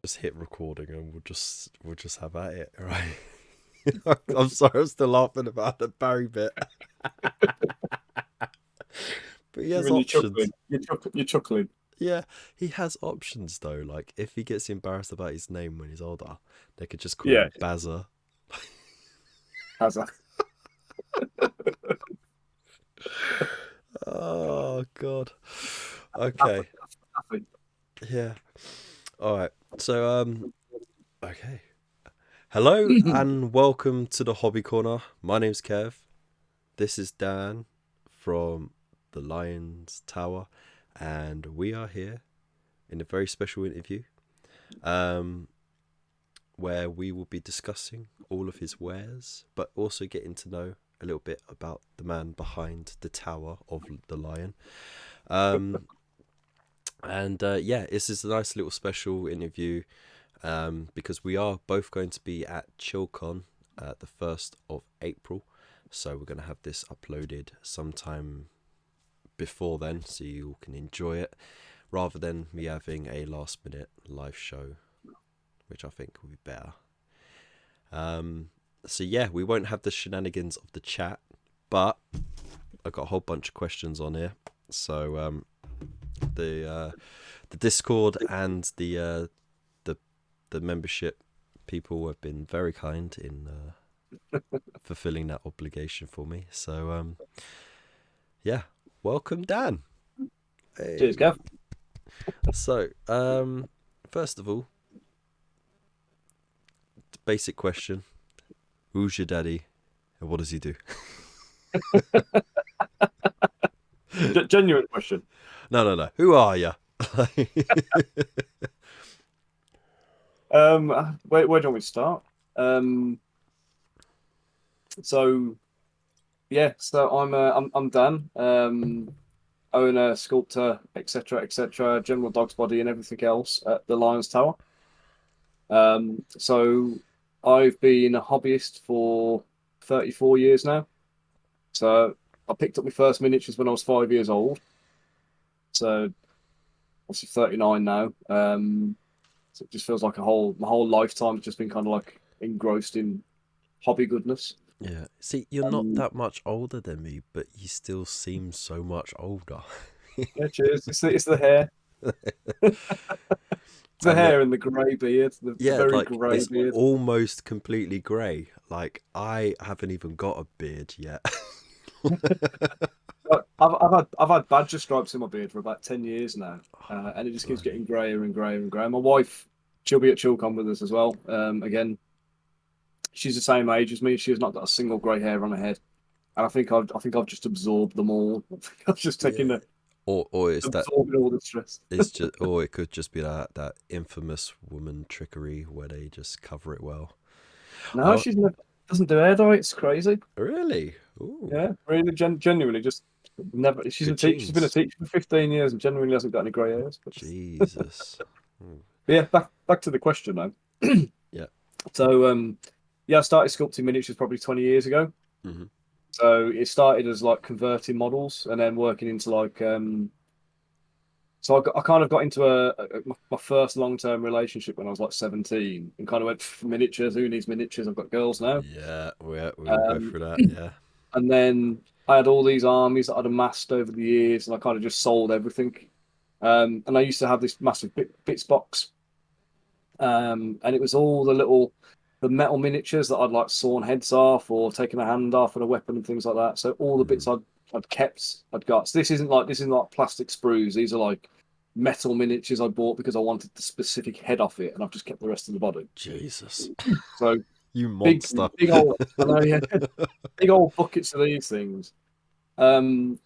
Just hit recording and we'll just have at it, right? I'm sorry, I'm still laughing about the Barry bit. But he has When you're chuckling, options. you're chuckling. Yeah, he has options though. Like if he gets embarrassed about his name when he's older, they could just call Yeah, him Bazza. as a Oh God. Taffy, Okay. Taffy. Yeah. All right. So okay. Hello and welcome to the Hobby Corner. My name's Kev. This is Dan from the Lion's Tower, and we are here in a very special interview, um, where we will be discussing all of his wares, but also getting to know a little bit about the man behind the Tower of the Lion. Um, and yeah, this is a nice little special interview because we are both going to be at Chillcon the 1st of April. So we're going to have this uploaded sometime before then so you all can enjoy it rather than me having a last minute live show, which I think will be better. So yeah, we won't have the shenanigans of the chat, but I've got a whole bunch of questions on here. So the Discord and the membership people have been very kind in fulfilling that obligation for me. So yeah, welcome Dan. Cheers, Hey. Kev. So first of all, basic question: who's your daddy, and what does he do? Genuine question. No. Who are you? Where do we start? Um, so yeah, so I'm Dan, owner, sculptor, etc., general dog's body and everything else at the Lion's Tower. So I've been a hobbyist for 34 years now. So I picked up my first miniatures when I was 5 years old. So obviously 39 now. So it just feels like my whole lifetime has just been kind of like engrossed in hobby goodness. Yeah. See, you're not Um, that much older than me, but you still seem so much older. yeah, cheers. It's the hair. It's the And hair and the grey beard, the yeah, very like grey it's beard. almost completely grey. Like I haven't even got a beard yet. I've had badger stripes in my beard for about 10 years now, and it just keeps Blimey. getting greyer and greyer and greyer. My wife, she'll be at Chillcon with us as well. Again, she's the same age as me. She has not got a single grey hair on her head, and I think I've just absorbed them all. I think I've just taken Yeah. the Or it's that absorbing all the stress. it's just or it could just be that infamous woman trickery where they just cover it well. No, Oh, she's never doesn't do hair dye. It's crazy. really? Ooh, Yeah, really, genuinely, just never. good She's been a genes. teacher for 15 years and genuinely hasn't got any grey hairs. Jesus. Mm. But yeah, back to the question now. Yeah. So yeah, I started sculpting miniatures probably 20 years ago. Hmm. So it started as like converting models and then working into like so I kind of got into my first long-term relationship when I was like 17 and kind of went miniatures, who needs miniatures? I've got girls now. Yeah, we all go Um, through that. Yeah. and then I had all these armies that I'd amassed over the years and I kind of just sold everything. And I used to have this massive bits box. And it was all the metal miniatures that I'd like sawn heads off or taken a hand off and a weapon and things like that. So all the Hmm. bits I'd kept, I'd got. So this isn't like plastic sprues. These are like metal miniatures I bought because I wanted the specific head off it, and I've just kept the rest of the body. Jesus, So you big, monster. big old, I know, yeah, big old buckets of these things. And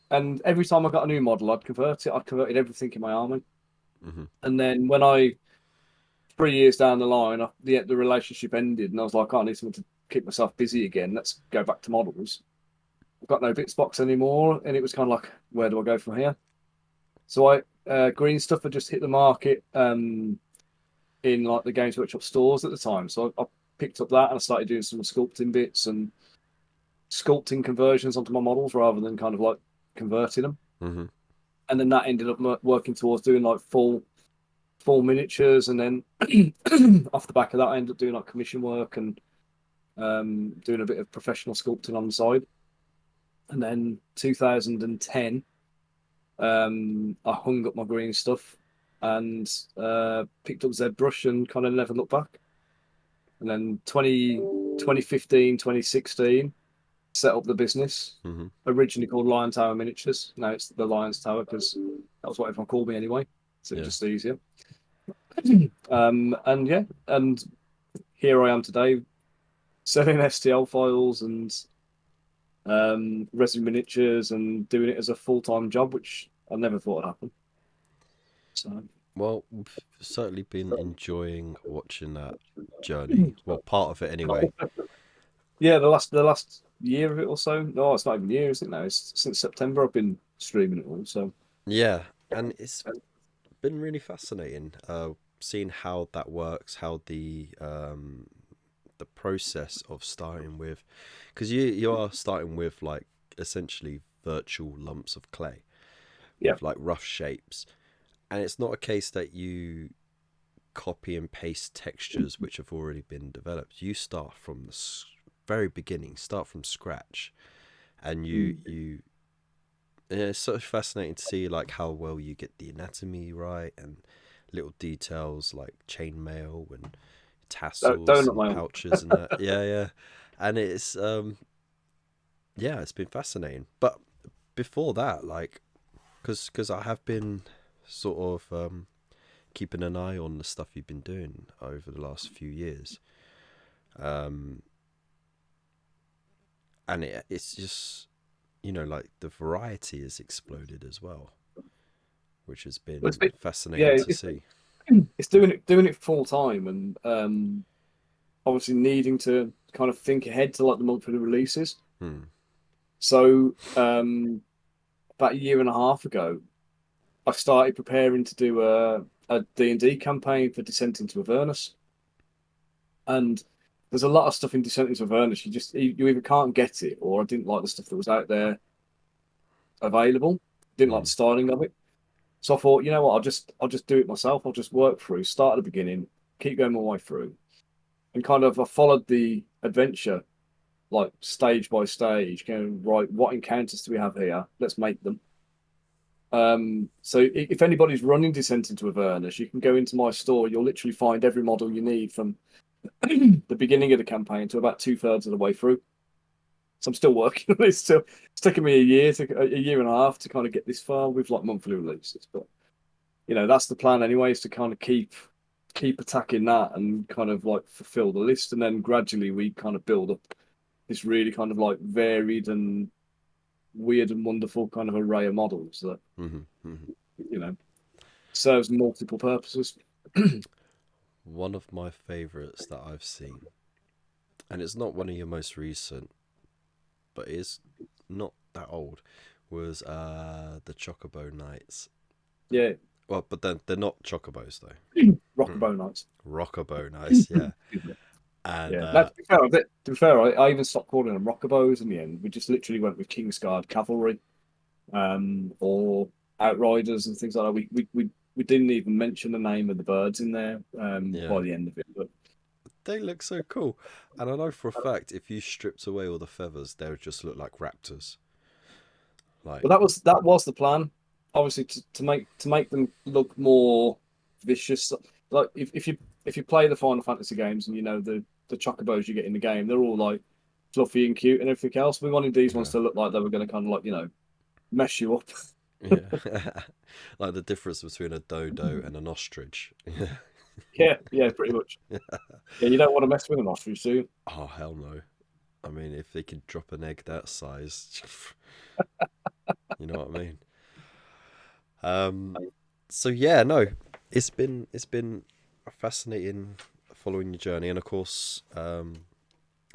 every time I got a new model, I'd convert it. I'd converted everything in my army, Hmm. and then when I 3 years down the line, the relationship ended, and I was like, I need something to keep myself busy again. Let's go back to models. I've got no bits box anymore, and it was kind of like, where do I go from here? So green stuff had just hit the market in like the Games Workshop stores at the time. So I picked up that and I started doing some sculpting bits and sculpting conversions onto my models rather than kind of like converting them. Hmm. And then that ended up working towards doing like full small miniatures, and then off the back of that, I ended up doing like commission work and doing a bit of professional sculpting on the side. And then 2010, I hung up my green stuff and picked up ZBrush and kind of never looked back. And then 2015, 2016, set up the business, originally called Lion Tower Miniatures. Now it's the Lion's Tower because that was what everyone called me anyway. So it's just easier. And yeah, and here I am today selling STL files and resin miniatures and doing it as a full-time job, which I never thought would happen. So, well, we've certainly been enjoying watching that journey. Well, part of it anyway. yeah, the last year of it or so. No, it's not even a year, is it now? It's since September I've been streaming it all. So Yeah, and it's been really fascinating seeing how that works, how the process of starting with, because you are starting with like essentially virtual lumps of clay yeah, with like rough shapes, and it's not a case that you copy and paste textures which have already been developed. You start from the very beginning, start from scratch, and you and it's so fascinating to see like how well you get the anatomy right and little details like chainmail and tassels donut and mail. pouches and that. Yeah, and it's yeah, it's been fascinating. But before that, like, because I have been sort of keeping an eye on the stuff you've been doing over the last few years, and it's just, you know, like the variety has exploded as well, which has Well, been yeah, fascinating to see. it's doing it full time, and obviously needing to kind of think ahead to like the monthly releases. Hmm. So about a year and a half ago, I started preparing to do a D&D campaign for Descent into Avernus. And there's a lot of stuff in Descent into Avernus. You either can't get it, or I didn't like the stuff that was out there available. Didn't like Hmm. the styling of it. So I thought, you know what, I'll just do it myself. I'll just work through, start at the beginning, keep going my way through. And kind of I followed the adventure like stage by stage, going, right, what encounters do we have here? Let's make them. So if anybody's running Descent into Avernus, you can go into my store. You'll literally find every model you need from the beginning of the campaign to about 2/3 of the way through. So I'm still working on it. It's taken me a year and a half to kind of get this far with like monthly releases. But that's the plan anyway, is to kind of keep attacking that and kind of like fulfill the list, and then gradually we kind of build up this really kind of like varied and weird and wonderful kind of array of models that Hmm. Hmm. you know serves multiple purposes. One of my favorites that I've seen, and it's not one of your most recent, but it is not that old, was the Chocobo Knights. Yeah, Well, but then they're not chocobos though. Hmm. Rockabo Knights. Rockabow Nice, yeah. And Yeah, no, to be fair, I even stopped calling them Rockabos in the end. We just literally went with Kingsguard Cavalry, or Outriders and things like that. We didn't even mention the name of the birds in there yeah, by the end of it. But they look so cool. And I know for a fact if you stripped away all the feathers, they would just look like raptors. Like, that was the plan, obviously to make them look more vicious. Like if you play the Final Fantasy games and the chocobos you get in the game, they're all like fluffy and cute and everything else. We wanted these ones yeah, to look like they were going to kind of like mess you up. yeah. Like the difference between a dodo and an ostrich. Yeah, pretty much. Yeah, you don't want to mess with an ostrich, do you? Oh, hell no. I mean, if they could drop an egg that size, you know what I mean? Um, so yeah, no, it's been fascinating following your journey, and of course,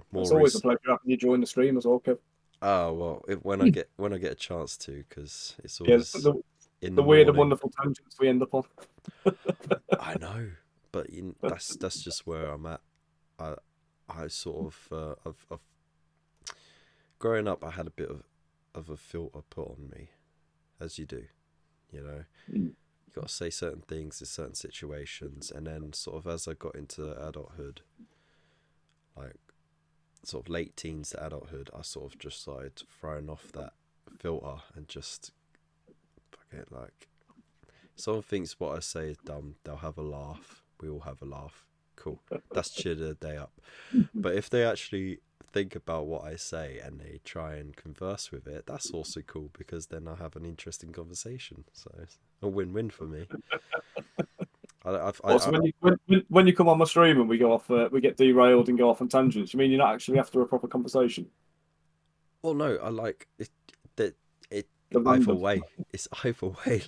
It's more always a recent. pleasure having you join the stream as well, Kev. Oh well, when I get a chance to, because it's Yeah, always in the the weird and morning. wonderful tangents we end up on. I know, but that's just where I'm at. I I sort of of growing up, I had a bit of a filter put on me, as you do. You know, you got to say certain things in certain situations, and then sort of as I got into adulthood, like sort of late teens to adulthood, I sort of just started throwing off that filter and just fuck it, like someone thinks what I say is dumb, they'll have a laugh. We all have a laugh. Cool. That's cheer the day up. But if they actually think about what I say and they try and converse with it, that's also cool because then I have an interesting conversation. So it's a win-win for me. Well, so when you come on my stream and we go off, we get derailed and go off on tangents. You mean you're not actually after a proper conversation? Well, no, I like it. That it The either random. way. It's either way.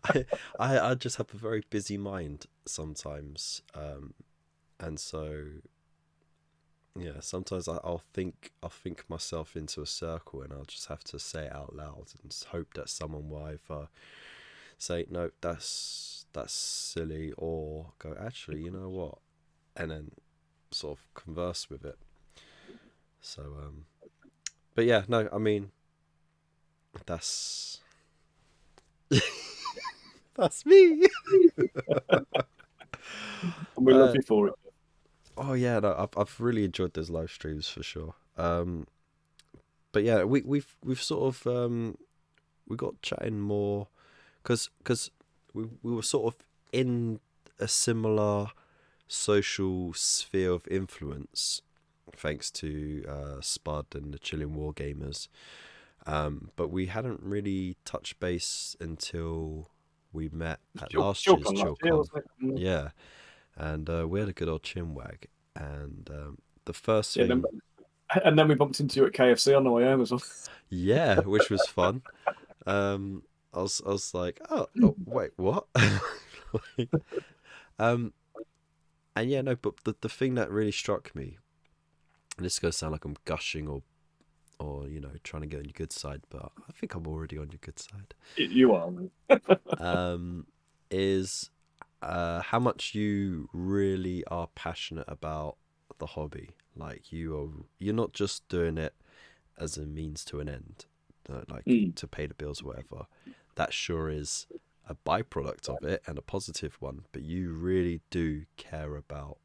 Like I just have a very busy mind sometimes, and so yeah, sometimes I'll think myself into a circle, and I'll just have to say it out loud and hope that someone will either say no, that's silly, or go actually, you know what, and then sort of converse with it. So but yeah, no, I mean that's that's me. And we love uh, you for it. oh yeah, no, I've really enjoyed those live streams for sure. But yeah, we've sort of we got chatting more because we were sort of in a similar social sphere of influence thanks to Spud and the Chilling War Gamers. But we hadn't really touched base until we met at last year's Chillcon last year, Chillcon. wasn't it? Yeah, and we had a good old chinwag. And the first Yeah. thing, And then we bumped into you at KFC on the way home as well. yeah, which was fun. I was like, oh wait, what? Like, um, and yeah, no, but the thing that really struck me, and this is gonna sound like I'm gushing or trying to get on your good side, but I think I'm already on your good side. You are, man. Is how much you really are passionate about the hobby. Like you're not just doing it as a means to an end, like to pay the bills or whatever. That sure is a byproduct of it and a positive one, but you really do care about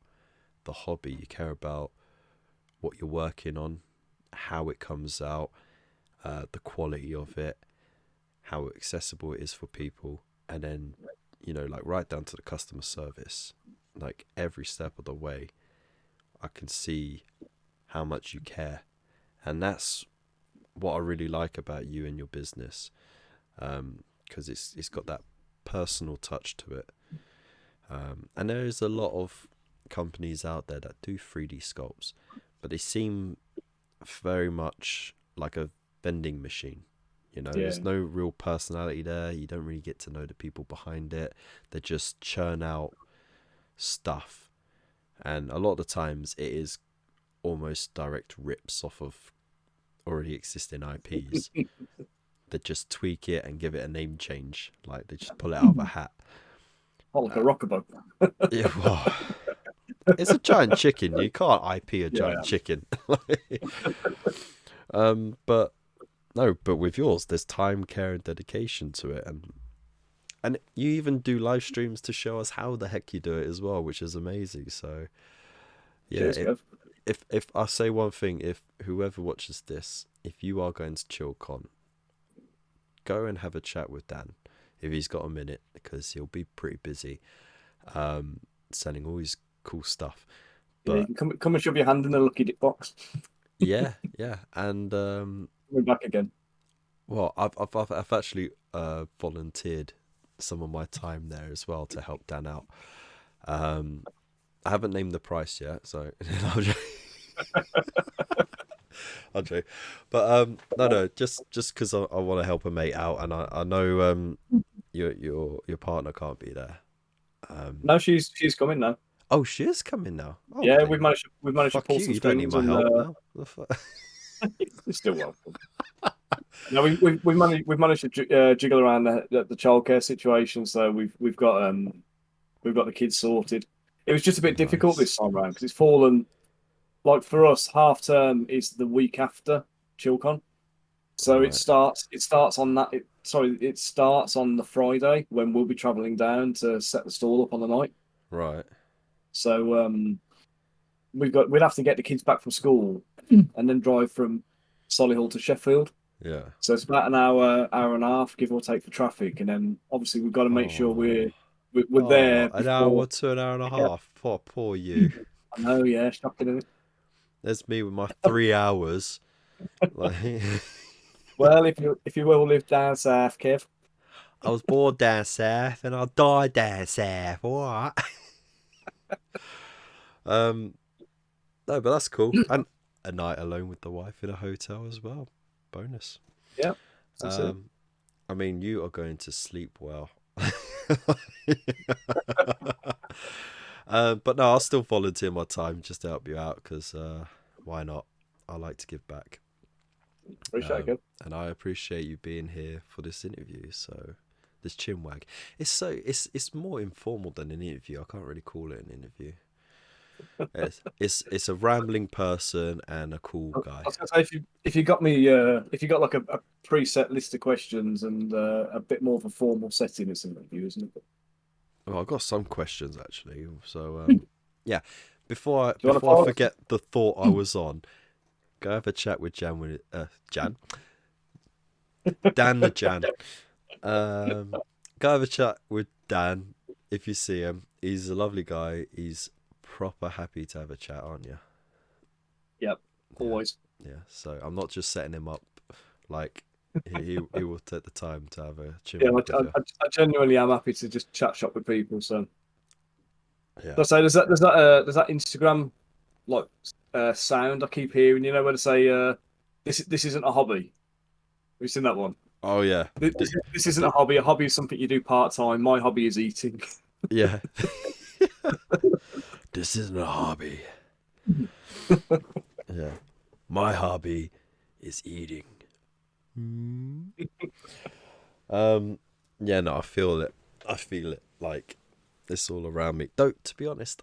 the hobby. You care about what you're working on, how it comes out, the quality of it, how accessible it is for people, and then like right down to the customer service, like every step of the way. I can see how much you care, and that's what I really like about you and your business, because it's got that personal touch to it. And there is a lot of companies out there that do 3D sculpts, but they seem very much like a vending machine. Yeah. There's no real personality there. You don't really get to know the people behind it. They just churn out stuff, and a lot of the times it is almost direct rips off of already existing IPs. They just tweak it and give it a name change. Like they just pull it out of a hat. Oh, like a rockabye. Yeah, well, it's a giant chicken. You can't IP a giant chicken. But no, but with yours, there's time, care, and dedication to it, and you even do live streams to show us how the heck you do it as well, which is amazing. So yeah, Cheers, if I say one thing, if whoever watches this, if you are going to Chillcon, go and have a chat with Dan if he's got a minute, because he'll be pretty busy selling all his cool stuff. But yeah, you can come and shove your hand in the lucky dip box. yeah, and We're back again. well, I've actually volunteered some of my time there as well to help Dan out. I haven't named the price yet, so I'll joke. But no, just because I want to help a mate out, and I know your partner can't be there. No, she's coming now. Oh, she is coming now. Oh, Yeah, then we've managed to fuck pull you. some You don't need strings my and help now. The fuck? you're still welcome. No, we've managed to jiggle around the childcare situation, so we've got the kids sorted. It was just a bit difficult Nice. this time around because it's fallen, like for us, half term is the week after Chillcon. So it Right. starts. It starts on that. It starts on the Friday when we'll be travelling down to set the stall up on the night. Right. So we'd have to get the kids back from school and then drive from Solihull to Sheffield. Yeah. So it's about an hour and a half, give or take, for traffic, and then obviously we've got to make sure Oh. we're Oh, there an hour before. to an hour and a Yeah, half. Poor you. I know, yeah, shocking, isn't it? There's me with my 3 hours. Like, Well, if you will live down south, Kev. I was born down south and I'll die down south. All right. Um, no, but that's cool. And a night alone with the wife in a hotel as well. Bonus. Yeah, that's it. Um, I mean, you are going to sleep well. But no, I'll still volunteer my time just to help you out because why not? I like to give back. Appreciate it, And I appreciate you being here for this interview. So this chinwag, it's more informal than an interview. I can't really call it an interview. It's a rambling person and a cool Kev. I guy. was gonna say if you got me if you got like a preset list of questions and a bit more of a formal setting, it's an interview, isn't it? Well, I've got some questions actually. So yeah, Do you want to before I follow? forget the thought I was on, go have a chat with Dan the Jan. Go have a chat with Dan if you see him. He's a lovely guy. He's proper happy to have a chat, aren't you? Yep, Yeah, always. yeah. So I'm not just setting him up. Like he will take the time to have a Yeah, chinwag with you. I genuinely am happy to just chat shop with people. So, Yeah. I say there's that Instagram like sound I keep hearing. You know, where to say this isn't a hobby. Have you seen that one? Oh yeah. This isn't a D- hobby. A hobby is something you do part time. My hobby is eating. yeah. This isn't a hobby. Yeah. My hobby is eating. Mm. Um. Yeah. No, I feel it. I feel it. Like it's all around me. Though, to be honest,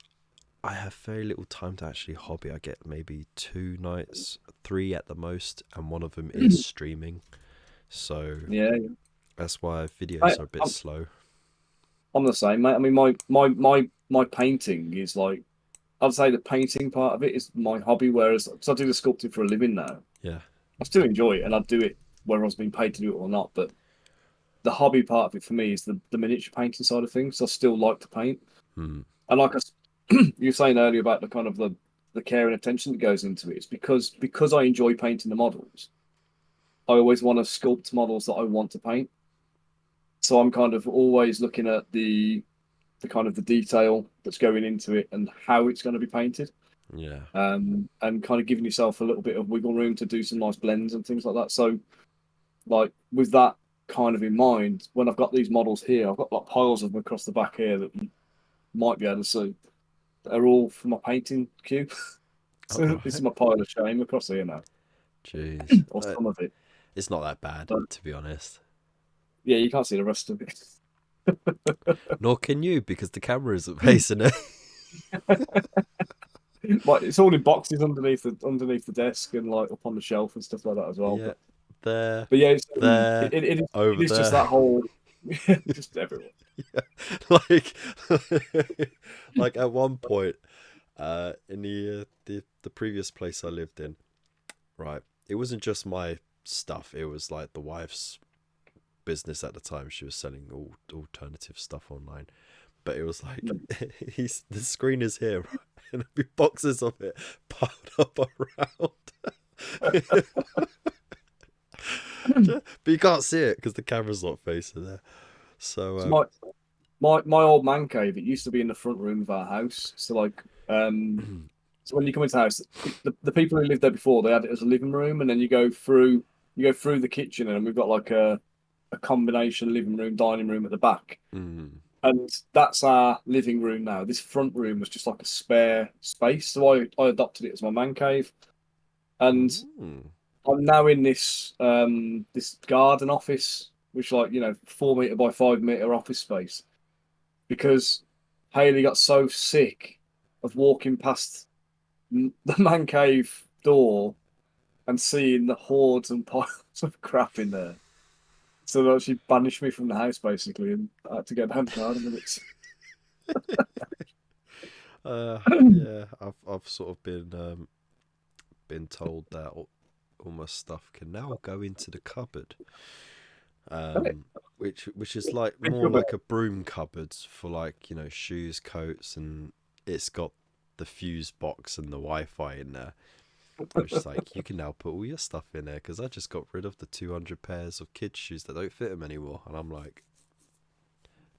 I have very little time to actually hobby. I get maybe 2 nights, 3 at the most, and one of them is streaming. So Yeah, that's why mate, videos are a bit slow. I'm the same, mate. I mean, my painting is like I'd say the painting part of it is my hobby, whereas because I do the sculpting for a living now, Yeah. I still enjoy it and I do it whether I was being paid to do it or not. But the hobby part of it for me is the miniature painting side of things. So I still like to paint. Hmm. And like you were saying earlier about the kind of the care and attention that goes into it, it's because I enjoy painting the models. I always want to sculpt models that I want to paint. So I'm kind of always looking at the kind of the detail that's going into it and how it's going to be painted. Yeah. And kind of giving yourself a little bit of wiggle room to do some nice blends and things like that. So, like with that kind of in mind, when I've got these models here, I've got like piles of them across the back here that you might be able to see. They're all for my painting queue. All So this is right. my pile of shame across here now, Jeez. or some of it. It's not that bad, But to be honest. yeah, you can't see the rest of it. Nor can you because the camera isn't facing it. Like it's all in boxes underneath the desk and like up on the shelf and stuff like that as well. Yeah. There. But yeah, There. it Over is just there. that whole just everywhere. Yeah. Like, like at one point, in the previous place I lived in, right? It wasn't just my stuff. It was like the wife's business at the time. She was selling all alternative stuff online. But it was like the screen is here, right? And there'll be boxes of it piled up around. But you can't see it because the camera's not facing there. So So my old man cave, it used to be in the front room of our house. So like so when you come into the house, the people who lived there before, they had it as a living room, and then you go through the kitchen and we've got like a combination living room, dining room at the back. mm, And that's our living room now. This front room was just like a spare space. So I adopted it as my man cave. And mm, I'm now in this garden office, which like, 4 meter by 5 meter office space. Because Haley got so sick of walking past the man cave door and seeing the hordes and piles of crap in there. So that she banished me from the house basically, and I had to get hand garden minutes. Yeah, I've sort of been told that all my stuff can now go into the cupboard, which is like more like a broom cupboard for like, you know, shoes, coats, and it's got the fuse box and the Wi-Fi in there. Which is like, you can now put all your stuff in there, because I just got rid of the 200 pairs of kids' shoes that don't fit them anymore, and I'm like,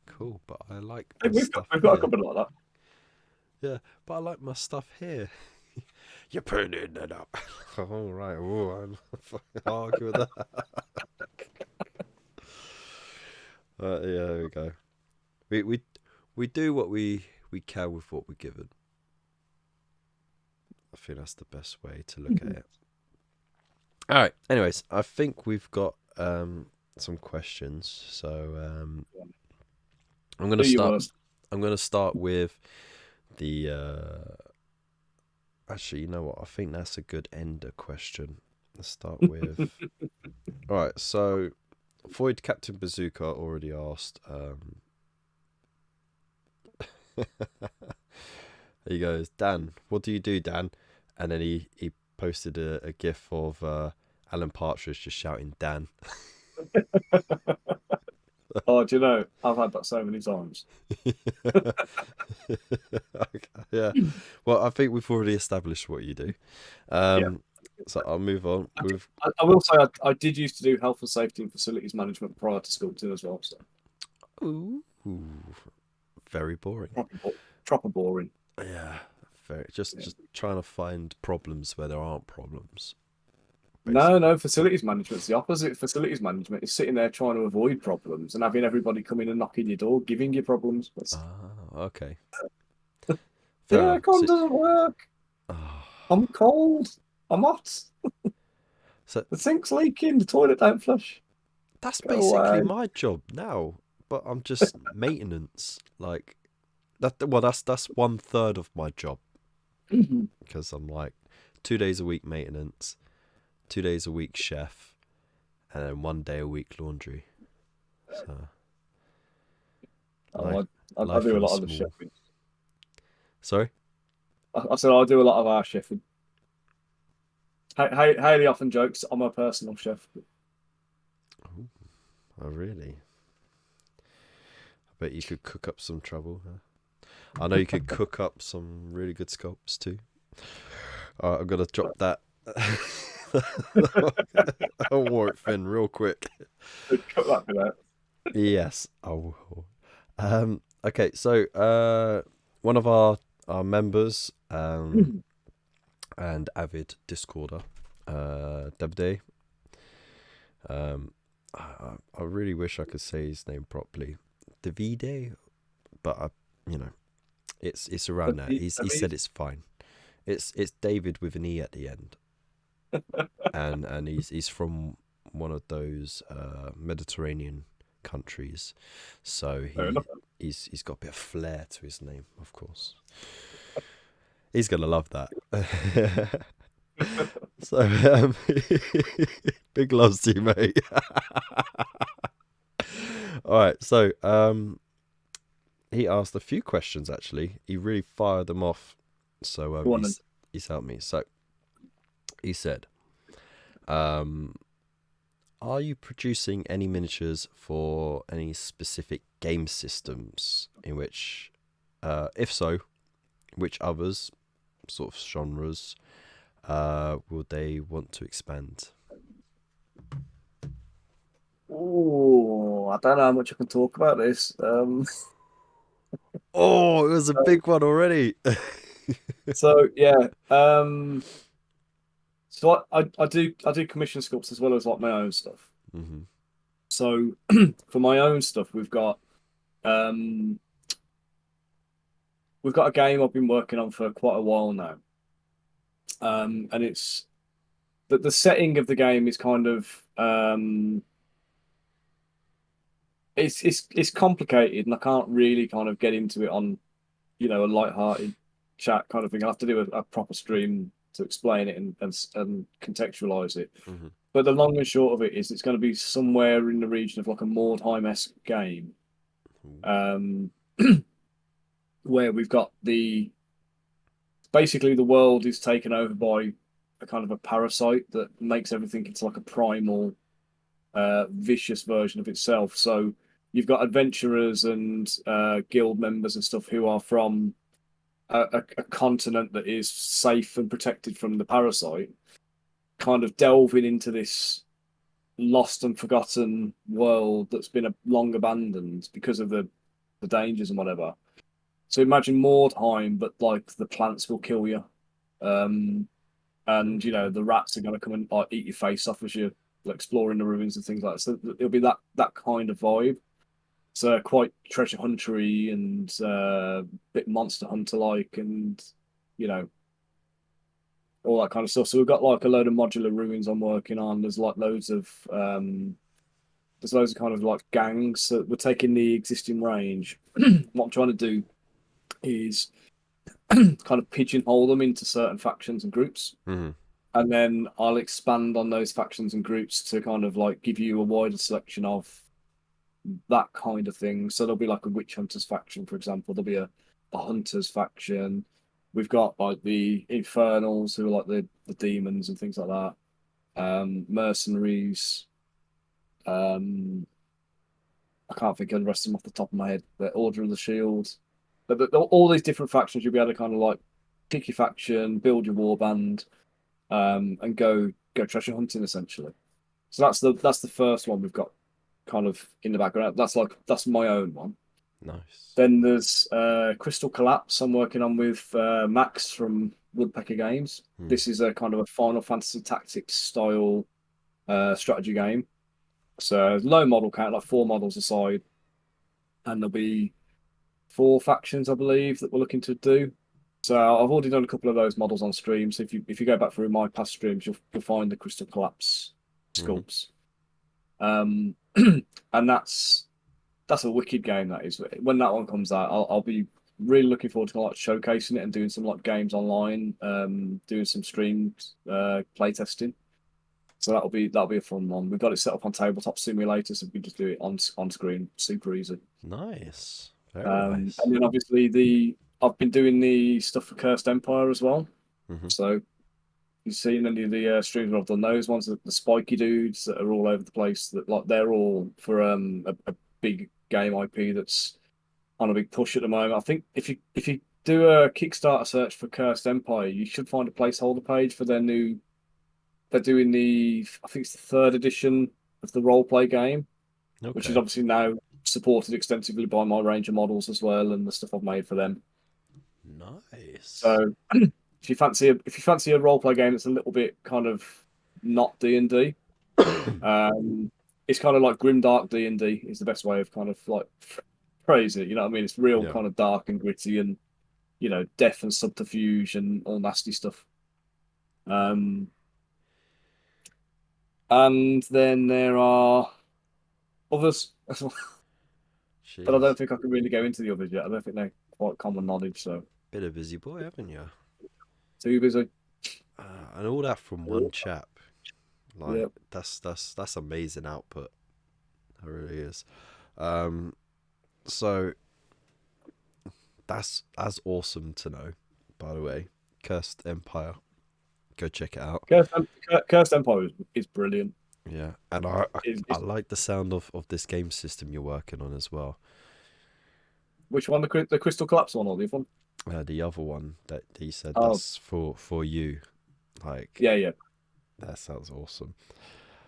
cool, but I like my stuff We've got a here. cupboard like that. Yeah, but I like my stuff here. You're putting it up. All right. Oh, I'm fucking argue with that. Yeah, there we go. We do what we can with what we're given. I think that's the best way to look at it. All right. Anyways, I think we've got some questions. So I'm gonna Do you start. want us? I'm gonna start with the. Actually, you know what? I think that's a good ender question. Let's start with. All right. So, Void Captain Bazooka already asked. He goes, Dan, what do you do, Dan? And then he posted a gif of Alan Partridge just shouting, Dan. Oh, do you know? I've had that so many times. Okay, yeah. Well, I think we've already established what you do. Yeah. So I'll move on. I will say I did used to do health and safety and facilities management prior to sculpting as well. So Ooh, very boring. proper boring. Yeah, very. Just trying to find problems where there aren't problems. No, facilities management's the opposite. Facilities management is sitting there trying to avoid problems and having everybody come in and knock in your door, giving you problems. Okay. The Fair enough. aircon doesn't work. Oh, I'm cold. I'm hot. so The sink's leaking. The toilet don't flush. that's Go basically away. my job now, but I'm just maintenance. Like that. Well, that's 1/3 of my job, because I'm like 2 days a week maintenance, 2 days a week chef, and then 1 day a week laundry. So Oh, I life do a in a lot of the small. chefing. Sorry. I said I do a lot of our chefing. Haley often jokes I'm a personal chef. Ooh, oh, really? I bet you could cook up some trouble. Huh? I know you could cook up some really good sculpts too. I'm gonna drop that. A wart fin real quick. Cut that bit out. Yes, I will. Okay, so one of our members and avid Discorder, Dabday. I really wish I could say his name properly, Davide, but it's around there. He said it's fine. It's David with an E at the end, and he's from one of those Mediterranean countries, so he's got a bit of flair to his name, of course. He's gonna love that. So big loves to you, mate. All right, so he asked a few questions. Actually, he really fired them off. So he's helped me. So he said, "Are you producing any miniatures for any specific game systems? In which, if so, which others, sort of genres, will they want to expand?" Oh, I don't know how much I can talk about this. Oh, it was a big one already. So yeah, so I do commission sculpts as well as like my own stuff. Mm-hmm. So for my own stuff, um we've got a game I've been working on for quite a while now. And it's the setting of the game is kind of it's complicated, and I can't really kind of get into it on a light-hearted chat kind of thing. I have to do a proper stream to explain it and contextualize it. Hmm. But the long and short of it is it's going to be somewhere in the region of like a Mordheim-esque game, um, where we've got basically the world is taken over by a kind of a parasite that makes everything into like a primal, vicious version of itself. So you've got adventurers and guild members and stuff who are from a continent that is safe and protected from the parasite, kind of delving into this lost and forgotten world that's been long abandoned because of the dangers and whatever. So imagine Mordheim, but like the plants will kill you, and the rats are going to come and like, eat your face off as you're exploring the ruins and things like that. So it'll be that kind of vibe. So quite treasure huntery and bit monster hunter like, and you know all that kind of stuff. So we've got like a load of modular ruins I'm working on. There's like loads of kind of like gangs. So we're taking the existing range. What I'm trying to do is kind of pigeonhole them into certain factions and groups. Hmm. And then I'll expand on those factions and groups to kind of like give you a wider selection of that kind of thing. So there'll be like a witch hunters faction, for example. There'll be a hunters faction. We've got like the infernals who are like the demons and things like that. Mercenaries. I can't think of the rest of them off the top of my head. The Order of the Shield. But all these different factions, you'll be able to kind of like pick your faction, build your warband, and go treasure hunting essentially. So that's the first one we've got kind of in the background. That's my own one. Nice. Then there's Crystal Collapse. I'm working on with Max from Woodpecker Games. This is a kind of a Final Fantasy Tactics style strategy game. So low model count, like 4 models aside, and there'll be 4 factions, I believe, that we're looking to do. So I've already done a couple of those models on stream. So if you go back through my past streams, you'll find the Crystal Collapse sculpts. And that's a wicked game. That is, when that one comes out, I'll be really looking forward to like showcasing it and doing some like games online, doing some streamed play testing. So that'll be a fun one. We've got it set up on Tabletop Simulator, so we can just do it on screen, super easy. Nice. Very nice. And then obviously I've been doing the stuff for Cursed Empire as well. So you've seen any of the streams where I've done those ones, the spiky dudes that are all over the place. That like they're all for a big game IP that's on a big push at the moment. I think if you do a Kickstarter search for Cursed Empire, you should find a placeholder page for their new. They're doing I think it's the 3rd edition of the role play game, which is obviously now supported extensively by my range of models as well and the stuff I've made for them. Nice. So if you fancy a role play game that's a little bit kind of not D&D, it's kind of like grimdark D&D is the best way of kind of like phrase it. You know what I mean? It's real kind of dark and gritty and death and subterfuge and all nasty stuff. And then there are others, but I don't think I can really go into the others yet. I don't think they're quite common knowledge. So bit of busy boy, haven't you? Too busy. And all that from one chap. Like that's amazing output. It really is. So that's awesome to know. By the way, Cursed Empire. Go check it out. Cursed Empire is brilliant. Yeah, and I like the sound of this game system you're working on as well. Which one, the Crystal Collapse one or the other one? The other one that he said that's for you. Like yeah, that sounds awesome.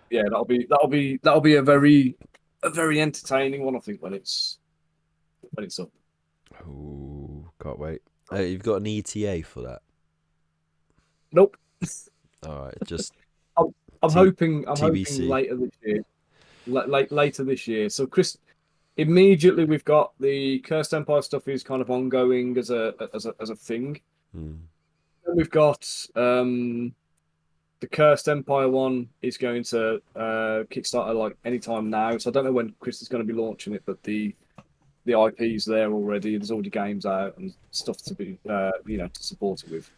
Yeah, that'll be a very entertaining one, I think, when it's up. Oh, can't wait. You've got an ETA for that? Nope. All right, just I'm hoping TBC. later this year. Later this year. So immediately we've got the Cursed Empire stuff is kind of ongoing as a thing. Mm. Then we've got the Cursed Empire one is going to Kickstarter like anytime now. So I don't know when Chris is going to be launching it, but the IP's there already. There's already games out and stuff to be to support it with.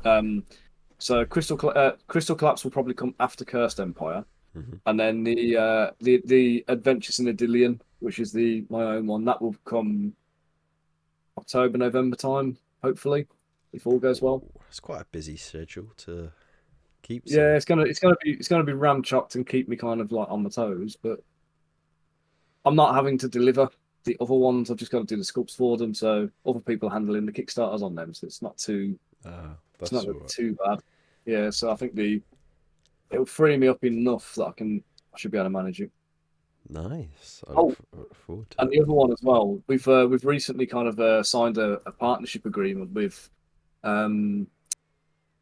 Um, so Crystal Collapse will probably come after Cursed Empire, Hmm. and then the Adventures in Adillion, which is the my own one, that will come October, November time, hopefully, if all goes well. It's quite a busy schedule to keep. Yeah, So, it's gonna be ram-chocked and keep me kind of like on my toes, but I'm not having to deliver the other ones. I've just got to do the sculpts for them, so other people are handling the Kickstarters on them, so it's not that's all right. too bad. Yeah, so I think it'll free me up enough that I should be able to manage it. Nice. Oh, I look forward to and it. the other one as well. We've recently kind of signed a partnership agreement with um,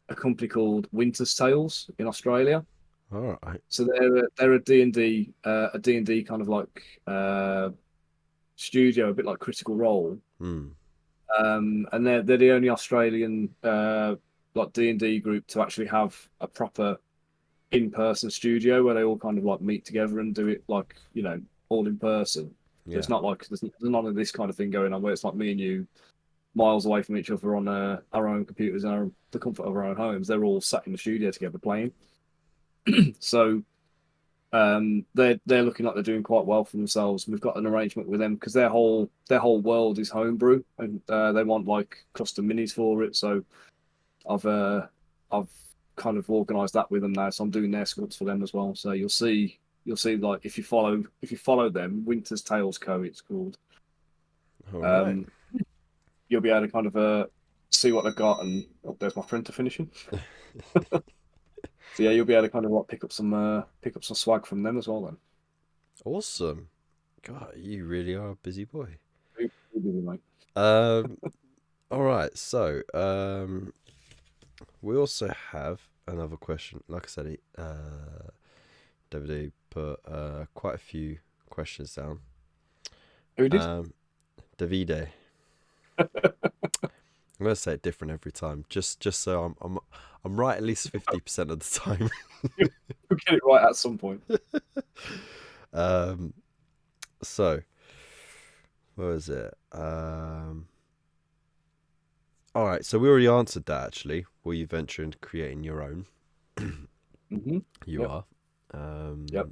a company called Winter's Tales in Australia. All right. So they're a D&D kind of like studio, a bit like Critical Role. Hmm. And they're the only Australian like D&D group to actually have a proper in-person studio where they all kind of like meet together and do it like all in person. So it's Yeah. not like there's none of this kind of thing going on where it's like me and you miles away from each other on our own computers and the comfort of our own homes. They're all sat in the studio together playing. So they're looking like they're doing quite well for themselves. We've got an arrangement with them because their whole world is homebrew, and they want like custom minis for it. So I've uh, I've kind of organised that with them now. So I'm doing their sculpts for them as well. So you'll see like if you follow them, Winter's Tales Co. It's called. All right. Um, you'll be able to kind of see what they've got, and oh, there's my printer finishing. So yeah, you'll be able to kind of like pick up some swag from them as well. Then. Awesome. God, you really are a busy boy. Who do we make? Um. All right. So, we also have another question. Like I said, DVD put quite a few questions down. Who did? Davide. I'm gonna say it different every time, just so I'm right at least 50% of the time. We'll get it right at some point. um, so what was it? All right. So we already answered that actually. Will you venture into creating your own? Hmm. You Yep. are. Yep.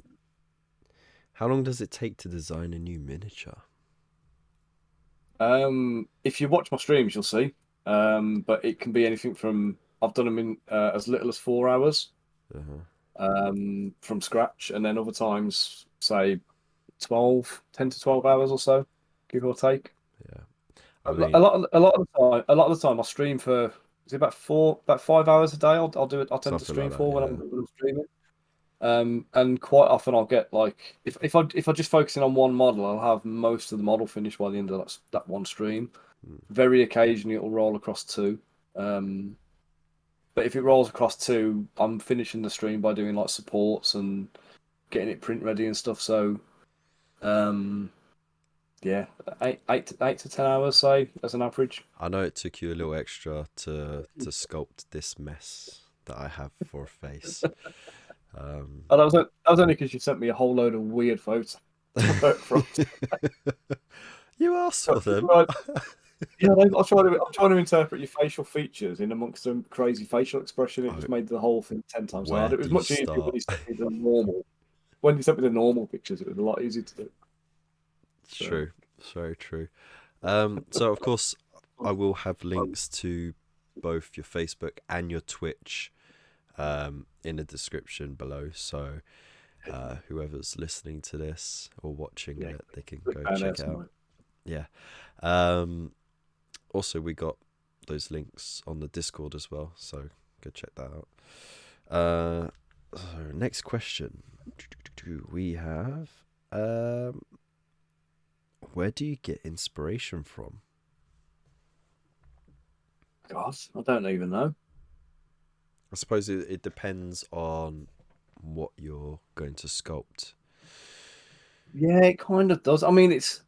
How long does it take to design a new miniature? If you watch my streams, you'll see. But it can be anything from I've done them in as little as 4 hours Uh-huh. from scratch, and then other times say 10 to 12 hours or so, give or take. Yeah. I A mean, lot, a lot of the time, I stream for is it about 5 hours a day. I'll do it. I tend to something like stream that. for when Yeah. I'm streaming. And quite often I'll get like if I just focusing on one model, I'll have most of the model finished by the end of that one stream. Mm. Very occasionally it'll roll across two. Um, but if it rolls across two, I'm finishing the stream by doing like supports and getting it print ready and stuff. So um, yeah, eight to 10 hours, say as an average. I know it took you a little extra to sculpt this mess that I have for a face. Um, And that was only because you sent me a whole load of weird photos to work from. you asked for them. Right. Yeah, I'm trying to interpret your facial features in amongst some crazy facial expression. It Oh, just made the whole thing 10 times where harder. It do was you much easier when start? you sent me the normal. When you sent me the normal pictures, it was a lot easier to do. It's So, true. It's very true. So of course I will have links to both your Facebook and your Twitch in the description below. So whoever's listening to this or watching yeah, it, they can quick go down there check out. tonight. Yeah. Um, Also, we got those links on the Discord as well, so go check that out. So next question we have: where do you get inspiration from? God, I don't even know. I suppose it depends on what you're going to sculpt. Yeah, it kind of does. I mean, it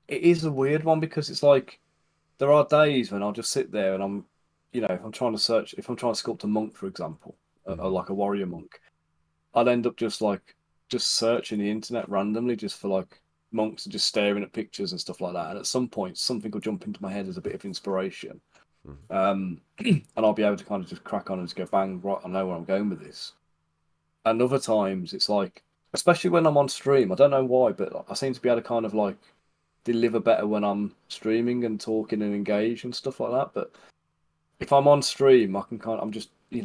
is a weird one because it's like there are days when I'll just sit there and if I'm trying to search, if I'm trying to sculpt a monk, for example, Hmm. like a warrior monk, I'd end up just searching the internet randomly just for like monks and just staring at pictures and stuff like that. And at some point, something will jump into my head as a bit of inspiration. And I'll be able to kind of just crack on and just go bang, right, I know where I'm going with this. And other times it's like, especially when I'm on stream, I don't know why, but I seem to be able to kind of like deliver better when I'm streaming and talking and engage and stuff like that. But if I'm on stream, I can kind of, I'm just, I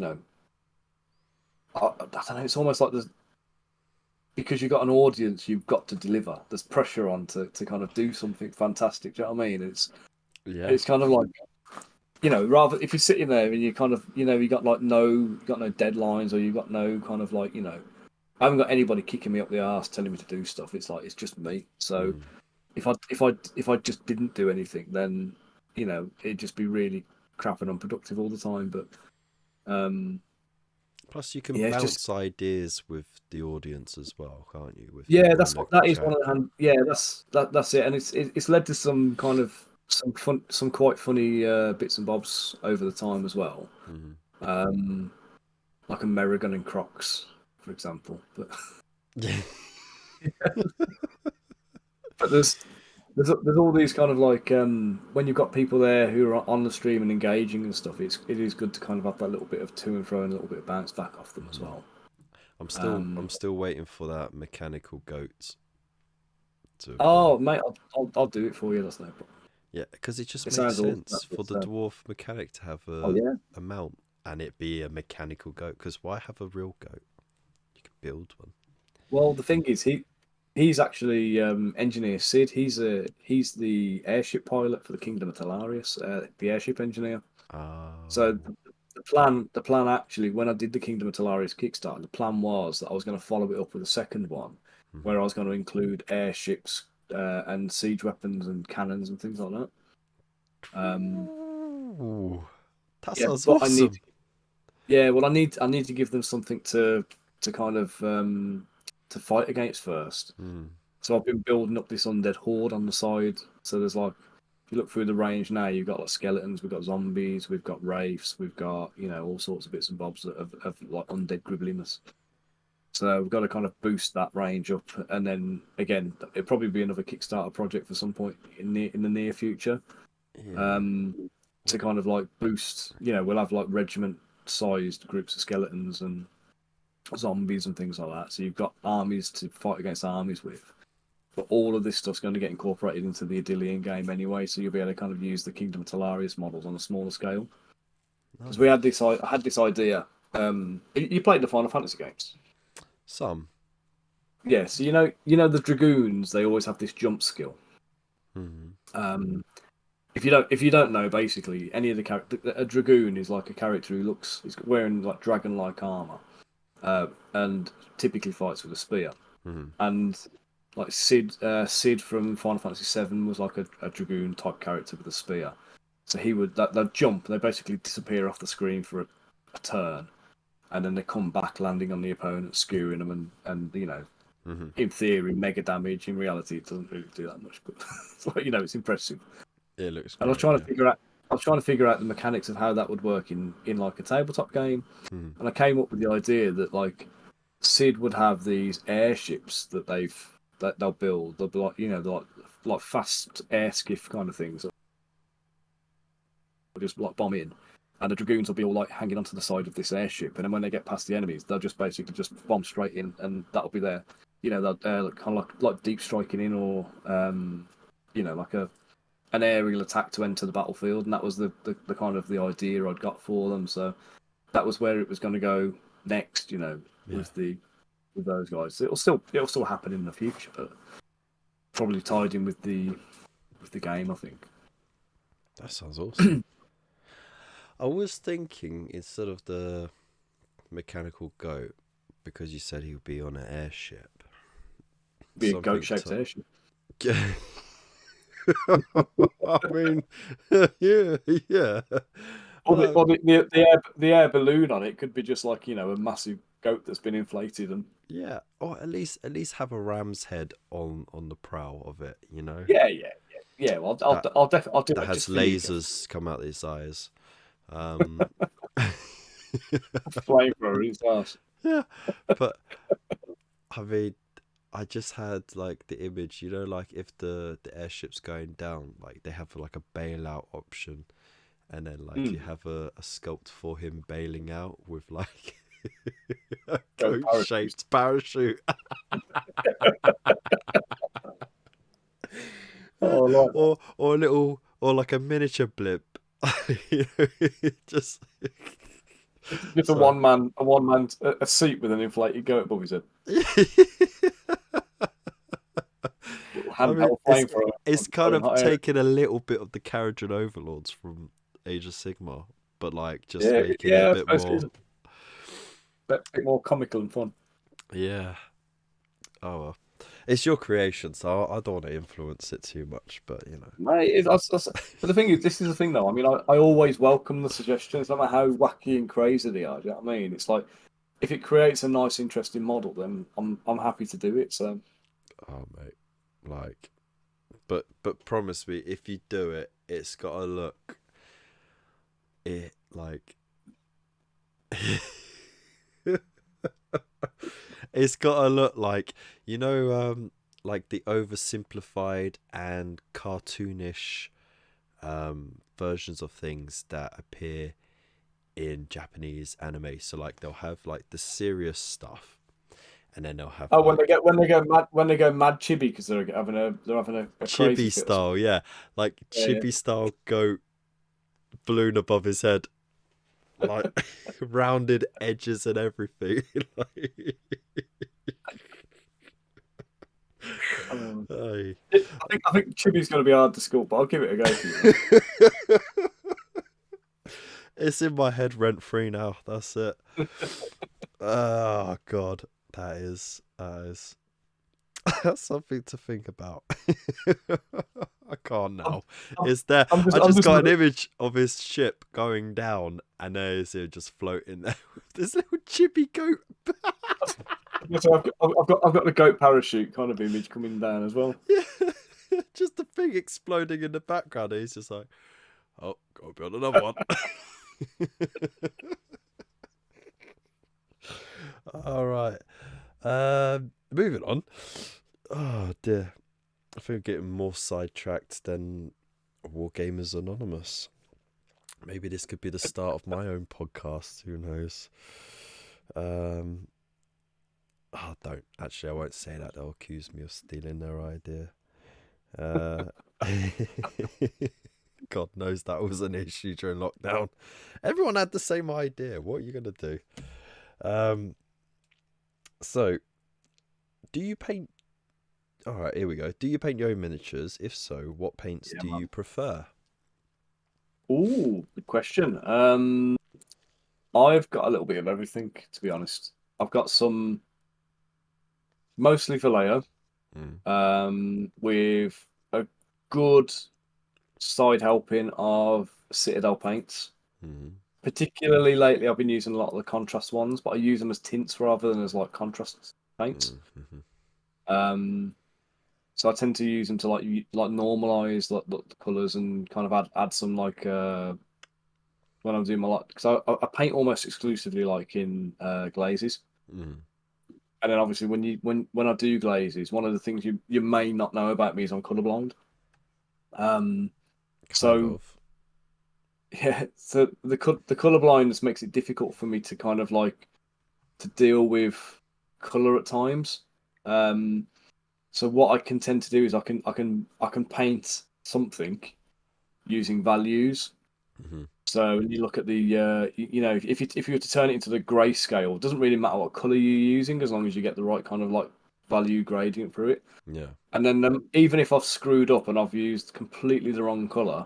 don't know, it's almost like there's, because you've got an audience, you've got to deliver. There's pressure on to kind of do something fantastic. Do you know what I mean? Yeah. It's kind of like, rather if you're sitting there and you kind of, you got like you got no deadlines, or you got no kind of like, I haven't got anybody kicking me up the arse telling me to do stuff. It's like it's just me. So if I just didn't do anything, then it'd just be really crap and unproductive all the time. But Plus, you can yeah, it's just bounce ideas with the audience as well, can't you? With yeah, people in that's the what that is chat. one of the yeah, that's it, and it's led to some kind of some quite funny bits and bobs over the time as well. Mm. Like American and Crocs, for example. But Yeah. but there's all these kind of like when you've got people there who are on the stream and engaging and stuff, it is good to kind of have that little bit of to and fro and a little bit of bounce back off them as well. I'm still waiting for that mechanical goat to appear. Oh mate, I'll do it for you. That's no problem. Yeah, because it just It makes sounds awesome. sense for the dwarf mechanic to have Oh yeah. a mount and it be a mechanical goat. Because why have a real goat? You could build one. Well, the thing is, he's actually engineer Sid. He's the airship pilot for the Kingdom of Telarius, the airship engineer. So Oh. the plan actually, when I did the Kingdom of Telarius Kickstarter, the plan was that I was going to follow it up with a second one, Mhm. where I was going to include airships and siege weapons and cannons and things like that. Um, Ooh, that yeah, sounds but I need, awesome. yeah, well, I need to give them something to kind of to fight against first. Mm. So I've been building up this undead horde on the side. So there's like, if you look through the range now, you've got like skeletons, we've got zombies, we've got wraiths, we've got all sorts of bits and bobs of like undead gribbliness. So we've got to kind of boost that range up, and then again, it'll probably be another Kickstarter project for some point in the near future. Yeah. Um, to kind of like boost, we'll have like regiment-sized groups of skeletons and zombies and things like that. So you've got armies to fight against armies with. But all of this stuff's going to get incorporated into the Idyllian game anyway, so you'll be able to kind of use the Kingdom of Telarius models on a smaller scale. Because Nice. I had this idea. You played the Final Fantasy games, Some. yeah. So the dragoons. They always have this jump skill. Mm. Um, if you don't know, basically, any of the character, a dragoon is like a character who he's wearing like dragon-like armor, and typically fights with a spear. Mm. And like Sid from Final Fantasy VII was like a dragoon type character with a spear. So they'd jump, they basically disappear off the screen for a turn, and then they come back, landing on the opponent, skewering them, and Mm-hmm. in theory, mega damage. In reality, it doesn't really do that much, but it's like it's impressive. It looks And great, yeah. I was trying to figure out the mechanics of how that would work in like a tabletop game, Mm. and I came up with the idea that like Sid would have these airships that they'll build. They'll be like like fast air skiff kind of things. They'll just like bomb in, and the dragoons will be all like hanging onto the side of this airship. And then when they get past the enemies, they'll just basically just bomb straight in, and that'll be their they'll kind of like deep striking in, or like an aerial attack to enter the battlefield. And that was the kind of the idea I'd got for them. So that was where it was going to go next. Yeah. With those guys. It'll still happen in the future, but probably tied in with the game, I think. That sounds awesome. I was thinking instead of the mechanical goat, because you said he would be on an airship, Be a goat something shaped to. airship. I mean, yeah, yeah. Or But the air balloon on it could be just like a massive goat that's been inflated and yeah, or at least have a ram's head on the prow of it. You know yeah. Well, that I'll do that it has just for you, Kev. lasers come out its eyes. Um, Flamethrower is ours. yeah, but I mean, I just had like the image, like if the airship's going down, like they have like a bailout option, and then like you have a sculpt for him bailing out with like a goat-shaped parachute. Oh, I like that. Or a little, or like a miniature blimp. You know, just Just so. a one man, a seat with an inflated goat above his head. Little I mean, handheld flamethrower it's kind throwing of hot air. taking a little bit of the Carriage and Overlords from Age of Sigmar, but like just Yeah, making it a yeah, bit I suppose it more. is a bit more comical and fun. Yeah. Oh well. It's your creation, so I don't want to influence it too much, but you know. Mate, but the thing is, this is the thing though. I mean, I always welcome the suggestions, no matter how wacky and crazy they are. Do you know what I mean? It's like if it creates a nice, interesting model, then I'm happy to do it. So Oh mate, like, but promise me, if you do it, it's gotta look it like. It's gotta look like, you know, like the oversimplified and cartoonish versions of things that appear in Japanese anime. So like they'll have like the serious stuff, and then they'll have oh, like when they go mad chibi because they're having a crazy chibi fit or something. style, yeah, like Yeah, yeah. chibi style goat balloon above his head, like rounded edges and everything. Like, aye. I think chibi's going to be hard to sculpt, but I'll give it a go for you. It's in my head rent free now. That's it. Oh god, that is that's something to think about. I can't now. I'm, Is there? I I'm just just got an looking. image of his ship going down, and there's him just floating there with this little chibi goat. So I've got the goat parachute kind of image coming down as well. Yeah, just the thing exploding in the background. And he's just like, oh, gotta build another one. All right. Moving on. Oh dear. I think we're getting more sidetracked than Wargamers Anonymous. Maybe this could be the start of my own podcast. Who knows? Oh, don't. Actually, I won't say that. They'll accuse me of stealing their idea. Uh, God knows that was an issue during lockdown. Everyone had the same idea. What are you going to do? So, do you paint? All right, here we go. Do you paint your own miniatures? If so, what paints Yeah, do man. you prefer? Ooh, good question. I've got a little bit of everything, to be honest. I've got some mostly Vallejo, Mm. with a good side helping of Citadel paints. Mm. Particularly lately, I've been using a lot of the contrast ones, but I use them as tints rather than as like contrast paints. Mm. Mm. Um, so I tend to use them to like normalize like the colors and kind of add some like when I'm doing my like because I paint almost exclusively like in glazes. Mm. And then obviously when I do glazes, one of the things you may not know about me is I'm colorblind. Um, Kind so of. yeah, so the color blindness makes it difficult for me to kind of like to deal with color at times. Um, so what I can tend to do is I can paint something using values. Mm-hmm. So when you look at the you know if you were to turn it into the grayscale, it doesn't really matter what color you're using as long as you get the right kind of like value gradient through it. Yeah. And then even if I've screwed up and I've used completely the wrong color,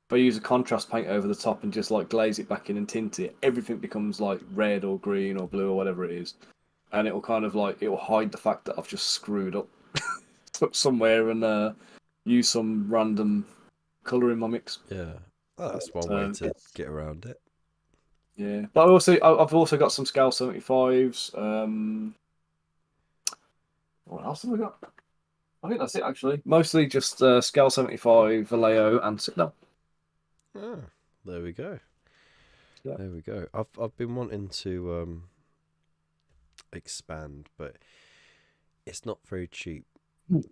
if I use a contrast paint over the top and just like glaze it back in and tint it, everything becomes like red or green or blue or whatever it is, and it will kind of like it will hide the fact that I've just screwed up somewhere and use some random color in my mix. Yeah. Oh, that's one way So to get around it. yeah, but I've also got some Scale 75s. What else have I got? I think that's it actually. Mostly just Scale 75, Vallejo, and Citadel. Ah, there we go. Yeah. There we go. I've been wanting to expand, but it's not very cheap